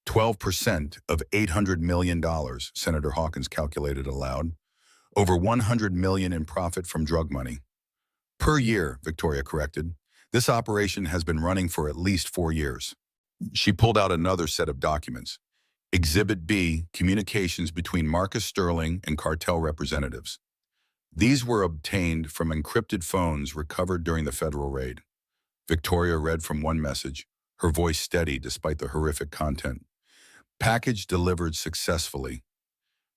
S1: 12% of $800 million, Senator Hawkins calculated aloud. Over $100 million in profit from drug money. Per year, Victoria corrected. This operation has been running for at least 4 years. She pulled out another set of documents. Exhibit B, communications between Marcus Sterling and cartel representatives. These were obtained from encrypted phones recovered during the federal raid. Victoria read from one message, her voice steady despite the horrific content. Package delivered successfully.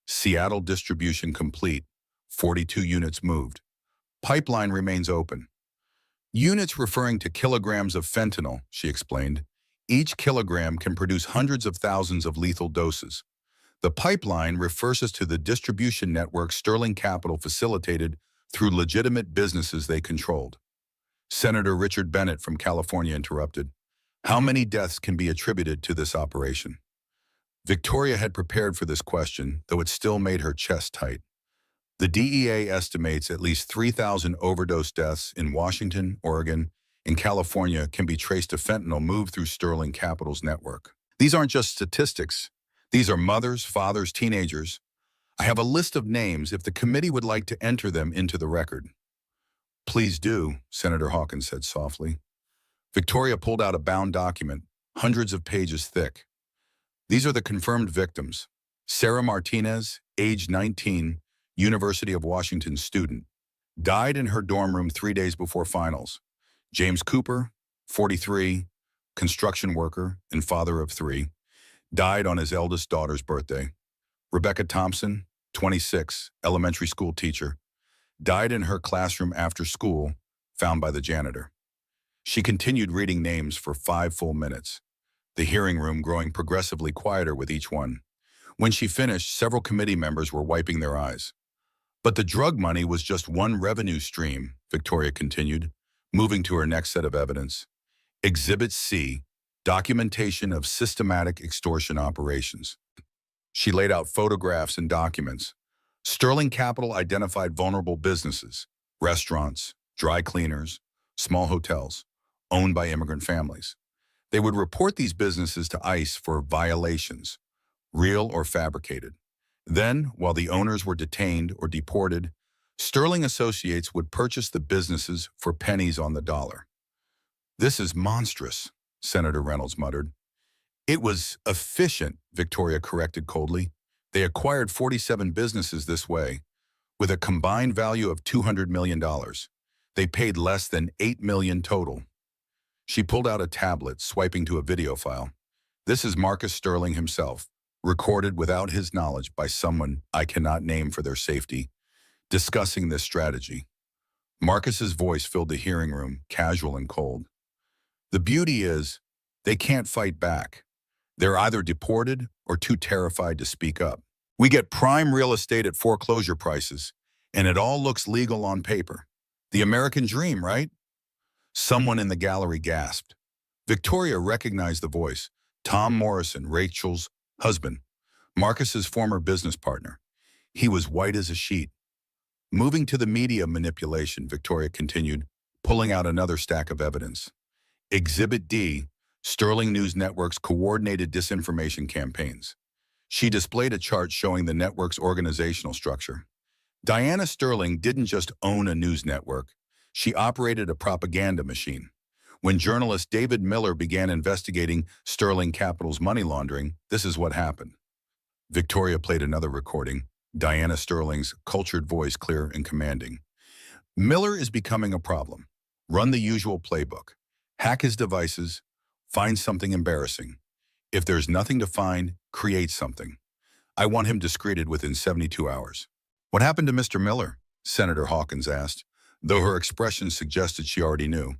S1: Seattle distribution complete. 42 units moved. Pipeline remains open. Units referring to kilograms of fentanyl, she explained. Each kilogram can produce hundreds of thousands of lethal doses. The pipeline refers us to the distribution network Sterling Capital facilitated through legitimate businesses they controlled. Senator Richard Bennett from California interrupted. How many deaths can be attributed to this operation? Victoria had prepared for this question, though it still made her chest tight. The DEA estimates at least 3,000 overdose deaths in Washington, Oregon, and California can be traced to fentanyl moved through Sterling Capital's network. These aren't just statistics. These are mothers, fathers, teenagers. I have a list of names if the committee would like to enter them into the record. Please do, Senator Hawkins said softly. Victoria pulled out a bound document, hundreds of pages thick. These are the confirmed victims. Sarah Martinez, age 19, University of Washington student, died in her dorm room 3 days before finals. James Cooper, 43, construction worker and father of 3, died on his eldest daughter's birthday. Rebecca Thompson, 26, elementary school teacher, died in her classroom after school, found by the janitor. She continued reading names for 5 full minutes, the hearing room growing progressively quieter with each one. When she finished, several committee members were wiping their eyes. But the drug money was just one revenue stream, Victoria continued, moving to her next set of evidence. Exhibit C, documentation of systematic extortion operations. She laid out photographs and documents. Sterling Capital identified vulnerable businesses, restaurants, dry cleaners, small hotels, owned by immigrant families. They would report these businesses to ICE for violations, real or fabricated. Then, while the owners were detained or deported, Sterling Associates would purchase the businesses for pennies on the dollar. This is monstrous, Senator Reynolds muttered. It was efficient, Victoria corrected coldly. They acquired 47 businesses this way, with a combined value of $200 million. They paid less than $8 million total. She pulled out a tablet, swiping to a video file. This is Marcus Sterling himself, recorded without his knowledge by someone I cannot name for their safety, discussing this strategy. Marcus's voice filled the hearing room, casual and cold. The beauty is, they can't fight back. They're either deported or too terrified to speak up. We get prime real estate at foreclosure prices, and it all looks legal on paper. The American dream, right? Someone in the gallery gasped. Victoria recognized the voice. Tom Morrison, Rachel's husband, Marcus's former business partner. He was white as a sheet. Moving to the media manipulation, Victoria continued, pulling out another stack of evidence. Exhibit D, Sterling News Network's coordinated disinformation campaigns. She displayed a chart showing the network's organizational structure. Diana Sterling didn't just own a news network. She operated a propaganda machine. When journalist David Miller began investigating Sterling Capital's money laundering, this is what happened. Victoria played another recording, Diana Sterling's cultured voice clear and commanding. Miller is becoming a problem. Run the usual playbook. Hack his devices. Find something embarrassing. If there's nothing to find, create something. I want him discredited within 72 hours. What happened to Mr. Miller? Senator Hawkins asked. though her expression suggested she already knew.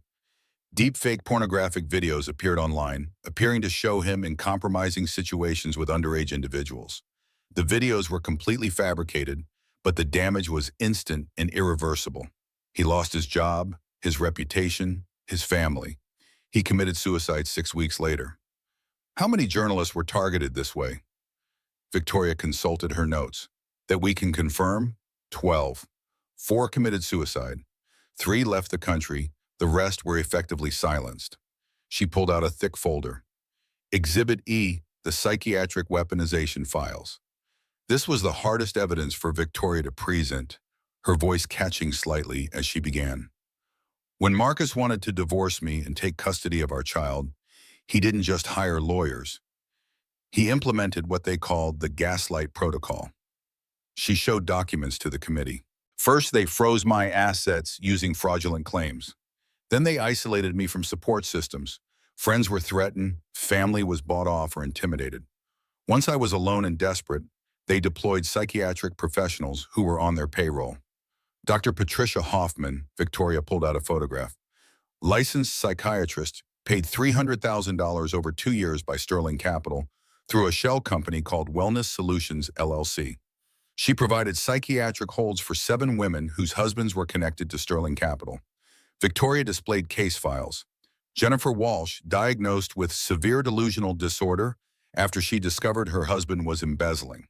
S1: Deepfake pornographic videos appeared online, appearing to show him in compromising situations with underage individuals. The videos were completely fabricated, but the damage was instant and irreversible. He lost his job, his reputation, his family. He committed suicide 6 weeks later. How many journalists were targeted this way? Victoria consulted her notes. That we can confirm? 12. 4 committed suicide. 3 left the country. The rest were effectively silenced. She pulled out a thick folder. Exhibit E, the psychiatric weaponization files. This was the hardest evidence for Victoria to present, her voice catching slightly as she began. When Marcus wanted to divorce me and take custody of our child, he didn't just hire lawyers. He implemented what they called the gaslight protocol. She showed documents to the committee. First, they froze my assets using fraudulent claims. Then they isolated me from support systems. Friends were threatened, family was bought off or intimidated. Once I was alone and desperate, they deployed psychiatric professionals who were on their payroll. Dr. Patricia Hoffman, Victoria pulled out a photograph, licensed psychiatrist, paid $300,000 over 2 years by Sterling Capital through a shell company called Wellness Solutions, LLC. She provided psychiatric holds for 7 women whose husbands were connected to Sterling Capital. Victoria displayed case files. Jennifer Walsh, diagnosed with severe delusional disorder after she discovered her husband was embezzling.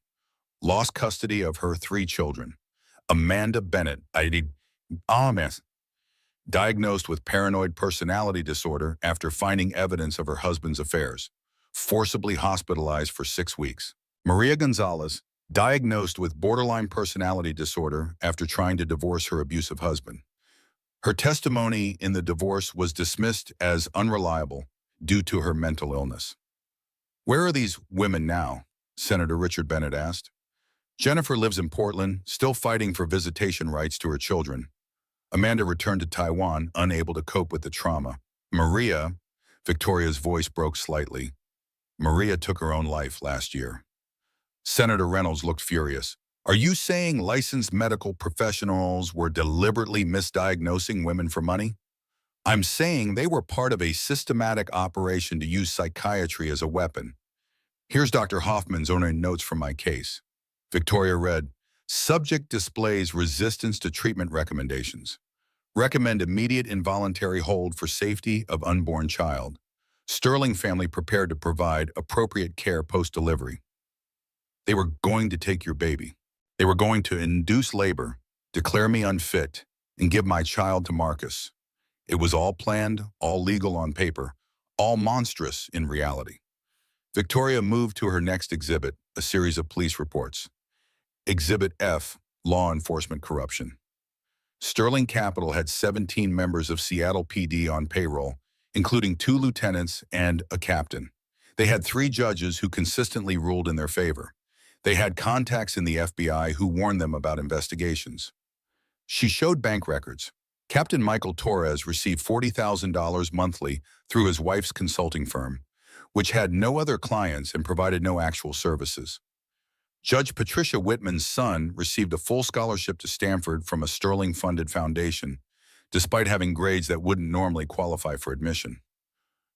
S1: Lost custody of her 3 children. Amanda Bennett, diagnosed with paranoid personality disorder after finding evidence of her husband's affairs. Forcibly hospitalized for 6 weeks. Maria Gonzalez, diagnosed with borderline personality disorder after trying to divorce her abusive husband. Her testimony in the divorce was dismissed as unreliable due to her mental illness. Where are these women now? Senator Richard Bennett asked. Jennifer lives in Portland, still fighting for visitation rights to her children. Amanda returned to Taiwan, unable to cope with the trauma. Maria, Victoria's voice broke slightly. Maria took her own life last year. Senator Reynolds looked furious. Are you saying licensed medical professionals were deliberately misdiagnosing women for money? I'm saying they were part of a systematic operation to use psychiatry as a weapon. Here's Dr. Hoffman's own notes from my case. Victoria read, subject displays resistance to treatment recommendations. Recommend immediate involuntary hold for safety of unborn child. Sterling family prepared to provide appropriate care post-delivery. They were going to take your baby. They were going to induce labor, declare me unfit, and give my child to Marcus. It was all planned, all legal on paper, all monstrous in reality. Victoria moved to her next exhibit, a series of police reports. Exhibit F, law enforcement corruption. Sterling Capital had 17 members of Seattle PD on payroll, including 2 lieutenants and a captain. They had 3 judges who consistently ruled in their favor. They had contacts in the FBI who warned them about investigations. She showed bank records. Captain Michael Torres received $40,000 monthly through his wife's consulting firm, which had no other clients and provided no actual services. Judge Patricia Whitman's son received a full scholarship to Stanford from a Sterling-funded foundation, despite having grades that wouldn't normally qualify for admission.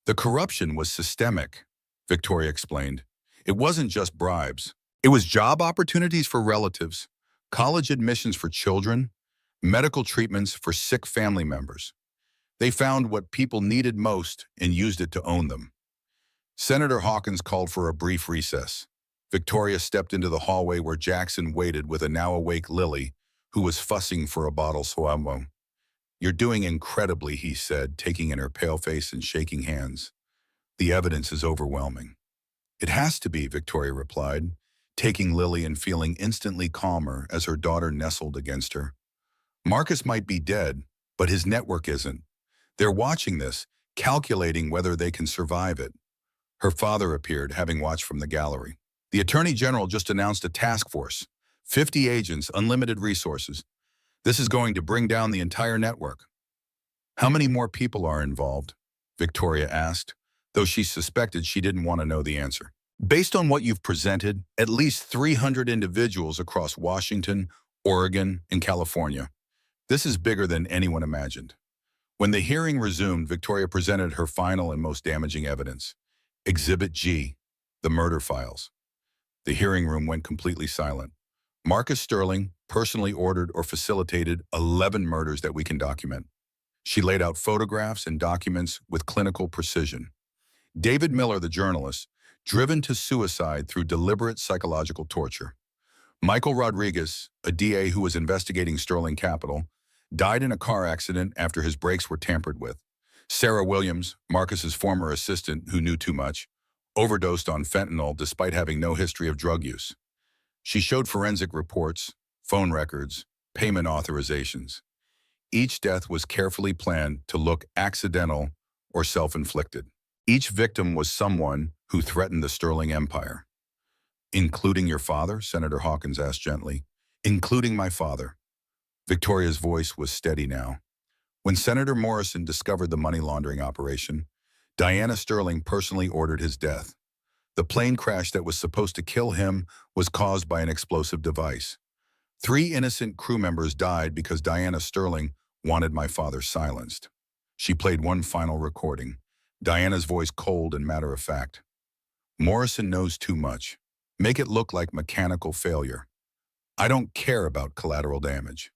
S1: The corruption was systemic, Victoria explained. It wasn't just bribes. It was job opportunities for relatives, college admissions for children, medical treatments for sick family members. They found what people needed most and used it to own them. Senator Hawkins called for a brief recess. Victoria stepped into the hallway where Jackson waited with a now-awake Lily, who was fussing for a bottle swallow. You're doing incredibly, he said, taking in her pale face and shaking hands. The evidence is overwhelming. It has to be, Victoria replied, taking Lily and feeling instantly calmer as her daughter nestled against her. Marcus might be dead, but his network isn't. They're watching this, calculating whether they can survive it. Her father appeared, having watched from the gallery. The Attorney General just announced a task force, 50 agents, unlimited resources. This is going to bring down the entire network. How many more people are involved? Victoria asked, though she suspected she didn't want to know the answer. Based on what you've presented, at least 300 individuals across Washington, Oregon, and California. This is bigger than anyone imagined. When the hearing resumed, Victoria presented her final and most damaging evidence. Exhibit G, the murder files. The hearing room went completely silent. Marcus Sterling personally ordered or facilitated 11 murders that we can document. She laid out photographs and documents with clinical precision. David Miller, the journalist, driven to suicide through deliberate psychological torture. Michael Rodriguez, a DA who was investigating Sterling Capital, died in a car accident after his brakes were tampered with. Sarah Williams, Marcus's former assistant who knew too much, overdosed on fentanyl despite having no history of drug use. She showed forensic reports, phone records, payment authorizations. Each death was carefully planned to look accidental or self-inflicted. Each victim was someone who threatened the Sterling empire. Including your father? Senator Hawkins asked gently. Including my father. Victoria's voice was steady now. When Senator Morrison discovered the money laundering operation, Diana Sterling personally ordered his death. The plane crash that was supposed to kill him was caused by an explosive device. 3 innocent crew members died because Diana Sterling wanted my father silenced. She played one final recording, Diana's voice cold and matter-of-fact. Morrison knows too much. Make it look like mechanical failure. I don't care about collateral damage.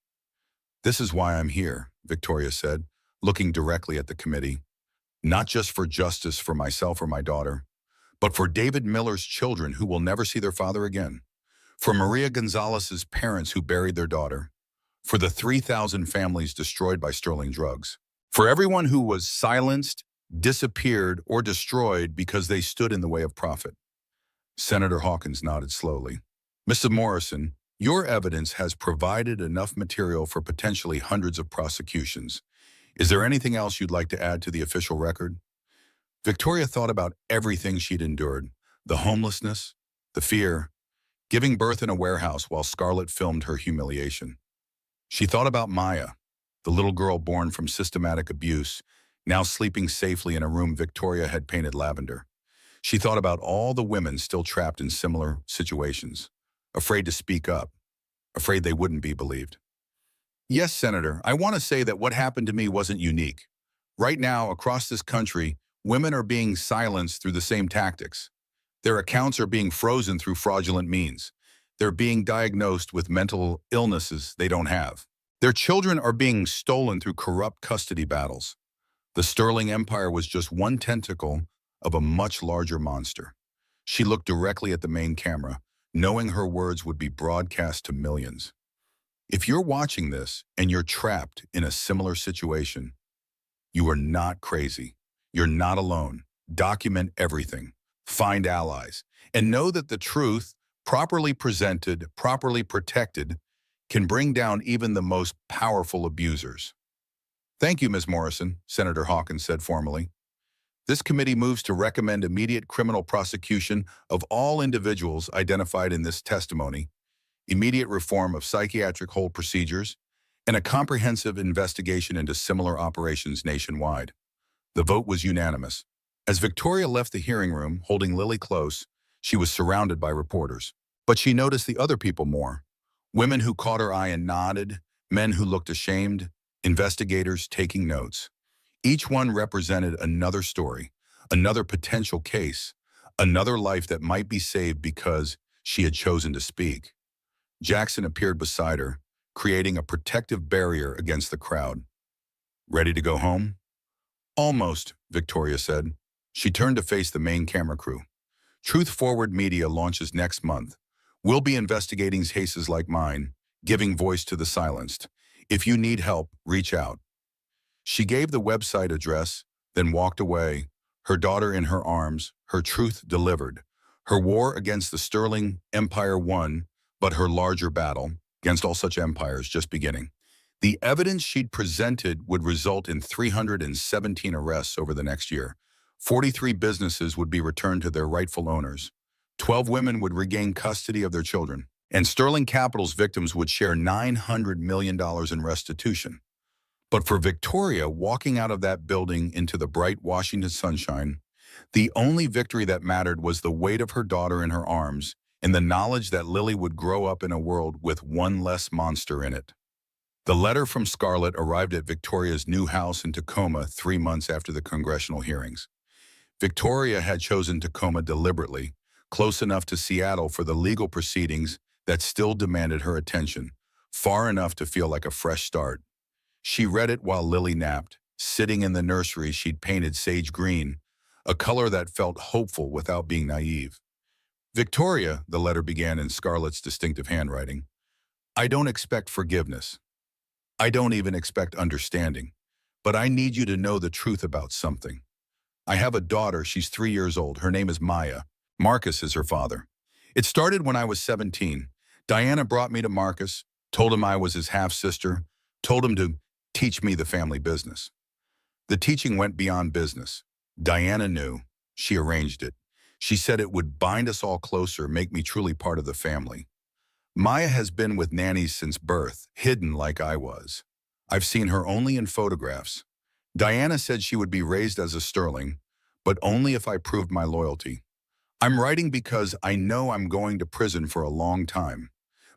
S1: This is why I'm here, Victoria said, looking directly at the committee. Not just for justice for myself or my daughter, but for David Miller's children who will never see their father again. For Maria Gonzalez's parents who buried their daughter. For the 3,000 families destroyed by Sterling drugs. For everyone who was silenced, disappeared, or destroyed because they stood in the way of profit. Senator Hawkins nodded slowly. Mr. Morrison, your evidence has provided enough material for potentially hundreds of prosecutions. Is there anything else you'd like to add to the official record? Victoria thought about everything she'd endured. The homelessness, the fear, giving birth in a warehouse while Scarlett filmed her humiliation. She thought about Maya, the little girl born from systematic abuse, now sleeping safely in a room Victoria had painted lavender. She thought about all the women still trapped in similar situations, afraid to speak up, afraid they wouldn't be believed. Yes, Senator, I want to say that what happened to me wasn't unique. Right now, across this country, women are being silenced through the same tactics. Their accounts are being frozen through fraudulent means. They're being diagnosed with mental illnesses they don't have. Their children are being stolen through corrupt custody battles. The Sterling Empire was just one tentacle of a much larger monster. She looked directly at the main camera, knowing her words would be broadcast to millions. If you're watching this and you're trapped in a similar situation, you are not crazy. You're not alone. Document everything. Find allies. And know that the truth, properly presented, properly protected, can bring down even the most powerful abusers. Thank you, Ms. Morrison, Senator Hawkins said formally. This committee moves to recommend immediate criminal prosecution of all individuals identified in this testimony, immediate reform of psychiatric hold procedures, and a comprehensive investigation into similar operations nationwide. The vote was unanimous. As Victoria left the hearing room, holding Lily close, she was surrounded by reporters. But she noticed the other people more. Women who caught her eye and nodded, men who looked ashamed, investigators taking notes. Each one represented another story, another potential case, another life that might be saved because she had chosen to speak. Jackson appeared beside her, creating a protective barrier against the crowd. Ready to go home? Almost, Victoria said. She turned to face the main camera crew. Truth Forward Media launches next month. We'll be investigating cases like mine, giving voice to the silenced. If you need help, reach out. She gave the website address, then walked away, her daughter in her arms, her truth delivered. Her war against the Sterling Empire won, but her larger battle against all such empires just beginning. The evidence she'd presented would result in 317 arrests over the next year. 43 businesses would be returned to their rightful owners. 12 women would regain custody of their children. And Sterling Capital's victims would share $900 million in restitution. But for Victoria, walking out of that building into the bright Washington sunshine, the only victory that mattered was the weight of her daughter in her arms and the knowledge that Lily would grow up in a world with one less monster in it. The letter from Scarlett arrived at Victoria's new house in Tacoma 3 months after the congressional hearings. Victoria had chosen Tacoma deliberately, close enough to Seattle for the legal proceedings that still demanded her attention, far enough to feel like a fresh start. She read it while Lily napped, sitting in the nursery she'd painted sage green, a color that felt hopeful without being naive. Victoria, the letter began in Scarlett's distinctive handwriting, I don't expect forgiveness. I don't even expect understanding. But I need you to know the truth about something. I have a daughter, she's 3 years old. Her name is Maya. Marcus is her father. It started when I was 17. Diana brought me to Marcus, told him I was his half-sister, told him to teach me the family business. The teaching went beyond business. Diana knew. She arranged it. She said it would bind us all closer, make me truly part of the family. Maya has been with nannies since birth, hidden like I was. I've seen her only in photographs. Diana said she would be raised as a sterling, but only if I proved my loyalty. I'm writing because I know I'm going to prison for a long time.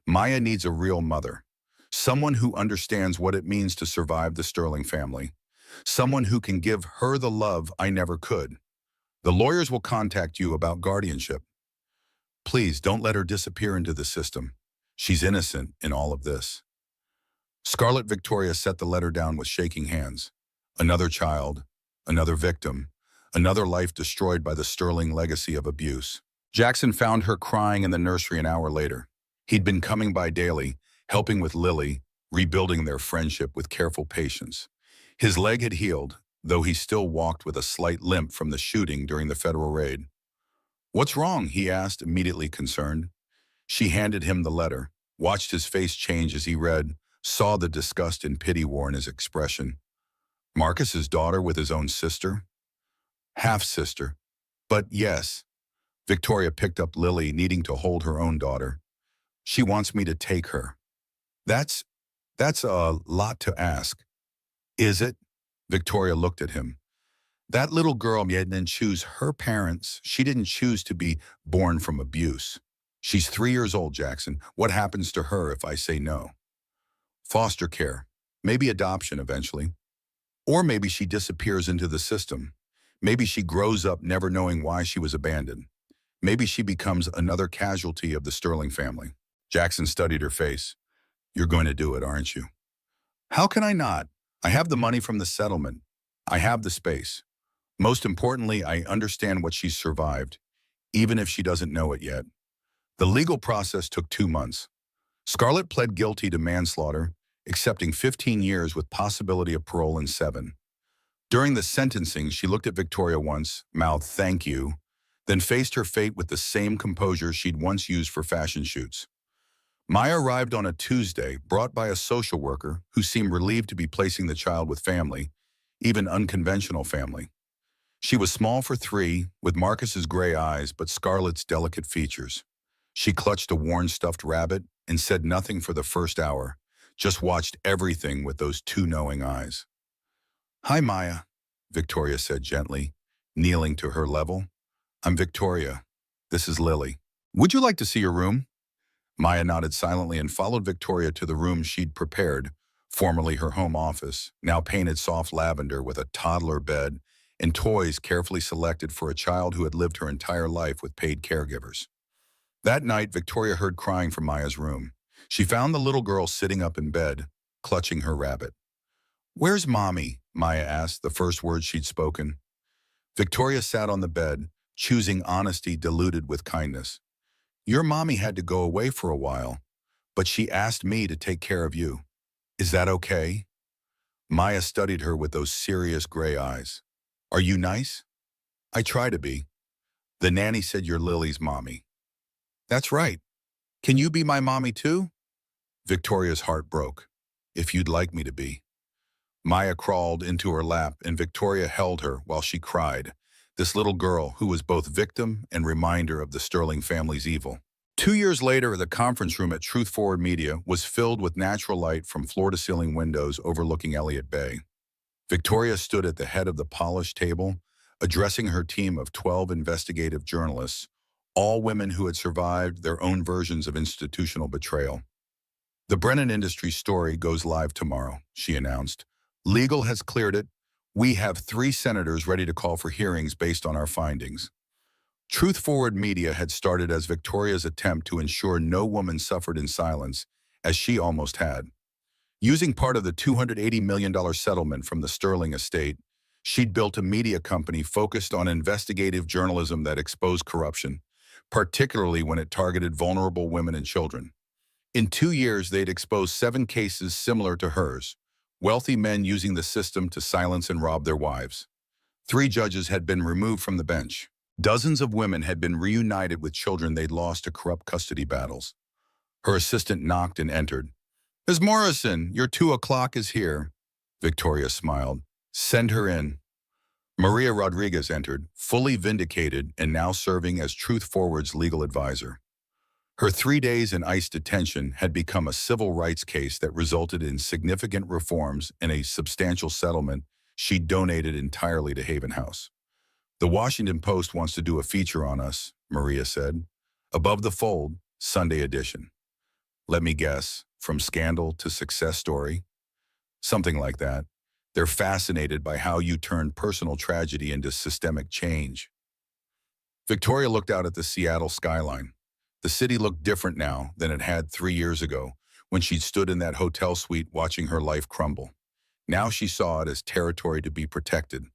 S1: Maya needs a real mother. Someone who understands what it means to survive the Sterling family. Someone who can give her the love I never could. The lawyers will contact you about guardianship. Please don't let her disappear into the system. She's innocent in all of this. Scarlett Victoria set the letter down with shaking hands. Another child, another victim, another life destroyed by the Sterling legacy of abuse. Jackson found her crying in the nursery an hour later. He'd been coming by daily, helping with Lily, rebuilding their friendship with careful patience. His leg had healed, though he still walked with a slight limp from the shooting during the federal raid. What's wrong? He asked, immediately concerned. She handed him the letter, watched his face change as he read, saw the disgust and pity war in his expression. Marcus's daughter with his own sister? Half-sister. But yes, Victoria picked up Lily, needing to hold her own daughter. She wants me to take her. That's a lot to ask. Is it? Victoria looked at him. That little girl didn't choose her parents. She didn't choose to be born from abuse. She's 3 years old, Jackson. What happens to her if I say no? Foster care. Maybe adoption eventually. Or maybe she disappears into the system. Maybe she grows up never knowing why she was abandoned. Maybe she becomes another casualty of the Sterling family. Jackson studied her face. You're going to do it, aren't you? How can I not? I have the money from the settlement. I have the space. Most importantly, I understand what she's survived, even if she doesn't know it yet. The legal process took 2 months. Scarlett pled guilty to manslaughter, accepting 15 years with possibility of parole in 7. During the sentencing, she looked at Victoria once, mouthed "thank you," then faced her fate with the same composure she'd once used for fashion shoots. Maya arrived on a Tuesday, brought by a social worker who seemed relieved to be placing the child with family, even unconventional family. She was small for 3, with Marcus's gray eyes but Scarlett's delicate features. She clutched a worn stuffed rabbit and said nothing for the first hour, just watched everything with those 2 knowing eyes. Hi, Maya, Victoria said gently, kneeling to her level. I'm Victoria. This is Lily. Would you like to see your room? Maya nodded silently and followed Victoria to the room she'd prepared, formerly her home office, now painted soft lavender with a toddler bed and toys carefully selected for a child who had lived her entire life with paid caregivers. That night, Victoria heard crying from Maya's room. She found the little girl sitting up in bed, clutching her rabbit. Where's Mommy? Maya asked, the first words she'd spoken. Victoria sat on the bed, choosing honesty diluted with kindness. Your mommy had to go away for a while, but she asked me to take care of you. Is that okay? Maya studied her with those serious gray eyes. Are you nice? I try to be. The nanny said you're Lily's mommy. That's right. Can you be my mommy too? Victoria's heart broke. If you'd like me to be. Maya crawled into her lap and Victoria held her while she cried, this little girl who was both victim and reminder of the Sterling family's evil. 2 years later, the conference room at Truth Forward Media was filled with natural light from floor-to-ceiling windows overlooking Elliott Bay. Victoria stood at the head of the polished table, addressing her team of 12 investigative journalists, all women who had survived their own versions of institutional betrayal. The Brennan Industries story goes live tomorrow, she announced. Legal has cleared it. We have 3 senators ready to call for hearings based on our findings. Truth Forward Media had started as Victoria's attempt to ensure no woman suffered in silence, as she almost had. Using part of the $280 million settlement from the Sterling estate, she'd built a media company focused on investigative journalism that exposed corruption, particularly when it targeted vulnerable women and children. In 2 years, they'd exposed 7 cases similar to hers, wealthy men using the system to silence and rob their wives. 3 judges had been removed from the bench. Dozens of women had been reunited with children they'd lost to corrupt custody battles. Her assistant knocked and entered. "Ms. Morrison, your 2 o'clock is here." Victoria smiled. "Send her in." Maria Rodriguez entered, fully vindicated and now serving as Truth Forward's legal advisor. Her 3 days in ICE detention had become a civil rights case that resulted in significant reforms and a substantial settlement she donated entirely to Haven House. "The Washington Post wants to do a feature on us," Maria said. "Above the Fold, Sunday edition. Let me guess, from scandal to success story?" "Something like that. They're fascinated by how you turned personal tragedy into systemic change." Victoria looked out at the Seattle skyline. The city looked different now than it had 3 years ago, when she'd stood in that hotel suite watching her life crumble. Now she saw it as territory to be protected,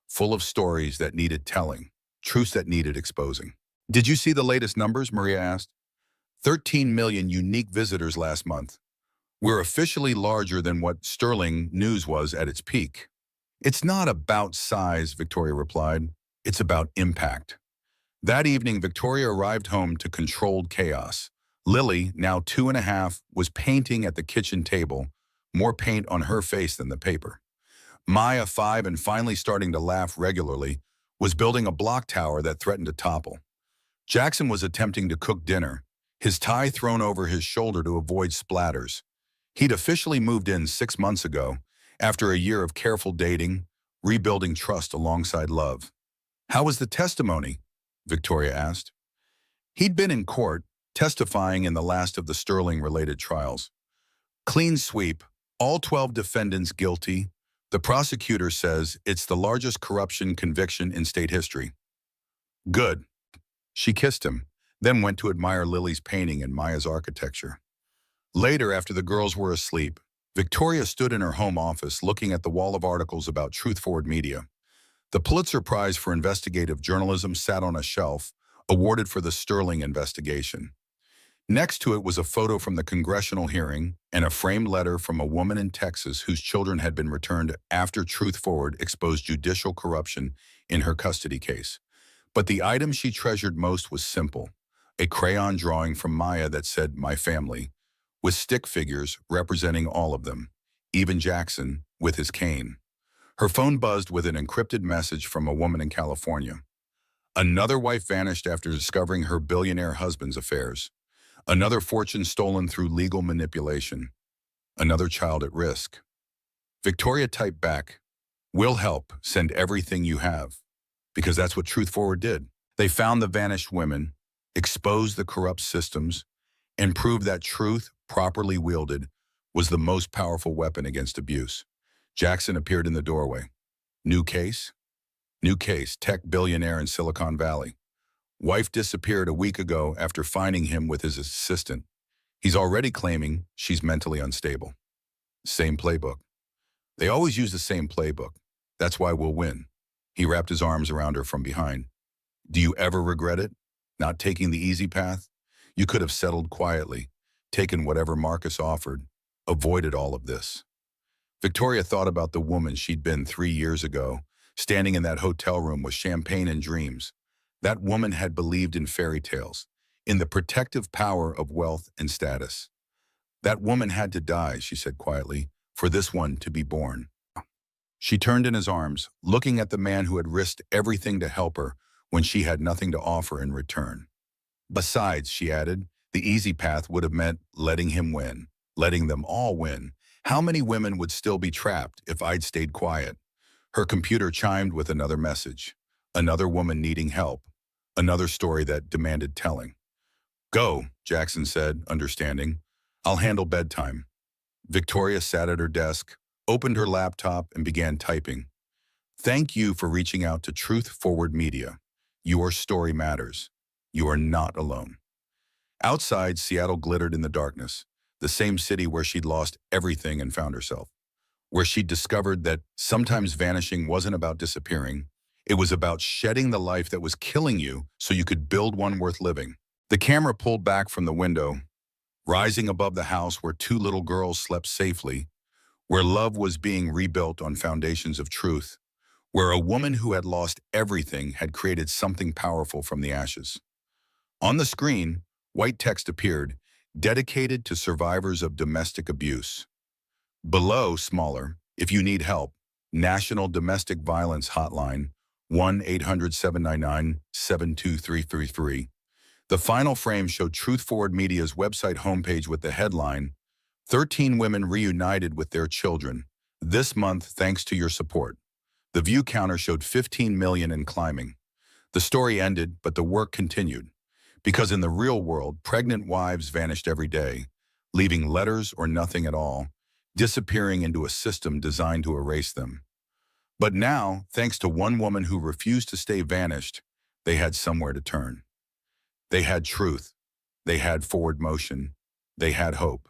S1: full of stories that needed telling, truths that needed exposing. "Did you see the latest numbers?" Maria asked. 13 million unique visitors last month. We're officially larger than what Sterling News was at its peak. "It's not about size," Victoria replied. "It's about impact." That evening, Victoria arrived home to controlled chaos. Lily, now 2.5, was painting at the kitchen table, more paint on her face than the paper. Maya, 5 and finally starting to laugh regularly, was building a block tower that threatened to topple. Jackson was attempting to cook dinner, his tie thrown over his shoulder to avoid splatters. He'd officially moved in 6 months ago, after a year of careful dating, rebuilding trust alongside love. "How was the testimony?" Victoria asked. He'd been in court, testifying in the last of the Sterling-related trials. "Clean sweep, all 12 defendants guilty. The prosecutor says it's the largest corruption conviction in state history." "Good." She kissed him, then went to admire Lily's painting and Maya's architecture. Later, after the girls were asleep, Victoria stood in her home office looking at the wall of articles about Truth Forward Media. The Pulitzer Prize for Investigative Journalism sat on a shelf, awarded for the Sterling investigation. Next to it was a photo from the congressional hearing and a framed letter from a woman in Texas whose children had been returned after Truth Forward exposed judicial corruption in her custody case. But the item she treasured most was simple, a crayon drawing from Maya that said, "My family," with stick figures representing all of them, even Jackson with his cane. Her phone buzzed with an encrypted message from a woman in California. Another wife vanished after discovering her billionaire husband's affairs. Another fortune stolen through legal manipulation. Another child at risk. Victoria typed back, "We'll help, send everything you have." Because that's what Truth Forward did. They found the vanished women, exposed the corrupt systems, and proved that truth, properly wielded, was the most powerful weapon against abuse. Jackson appeared in the doorway. "New case?" "New case, tech billionaire in Silicon Valley. Wife disappeared a week ago after finding him with his assistant. He's already claiming she's mentally unstable." Same playbook. "They always use the same playbook. That's why we'll win." He wrapped his arms around her from behind. "Do you ever regret it? Not taking the easy path? You could have settled quietly, taken whatever Marcus offered, avoided all of this." Victoria thought about the woman she'd been 3 years ago, standing in that hotel room with champagne and dreams. That woman had believed in fairy tales, in the protective power of wealth and status. "That woman had to die," she said quietly, "for this one to be born." She turned in his arms, looking at the man who had risked everything to help her when she had nothing to offer in return. "Besides," she added, "the easy path would have meant letting him win, letting them all win. How many women would still be trapped if I'd stayed quiet?" Her computer chimed with another message. Another woman needing help. Another story that demanded telling. "Go," Jackson said, understanding. I'll handle bedtime. Victoria sat at her desk, opened her laptop, and began typing. Thank you for reaching out to Truth Forward Media. Your story matters. You are not alone. Outside, Seattle glittered in the darkness, the same city where she'd lost everything and found herself, where she'd discovered that sometimes vanishing wasn't about disappearing. It was about shedding the life that was killing you so you could build one worth living. The camera pulled back from the window, rising above the house where two little girls slept safely, where love was being rebuilt on foundations of truth, where a woman who had lost everything had created something powerful from the ashes. On the screen, white text appeared, dedicated to survivors of domestic abuse. Below, smaller, if you need help, National Domestic Violence Hotline, 1-800-799-72333. The final frame showed Truth Forward Media's website homepage with the headline, 13 women reunited with their children. This month, thanks to your support. The view counter showed 15 million and climbing. The story ended, but the work continued. Because in the real world, pregnant wives vanished every day, leaving letters or nothing at all, disappearing into a system designed to erase them. But now, thanks to one woman who refused to stay vanished, they had somewhere to turn. They had truth. They had forward motion. They had hope.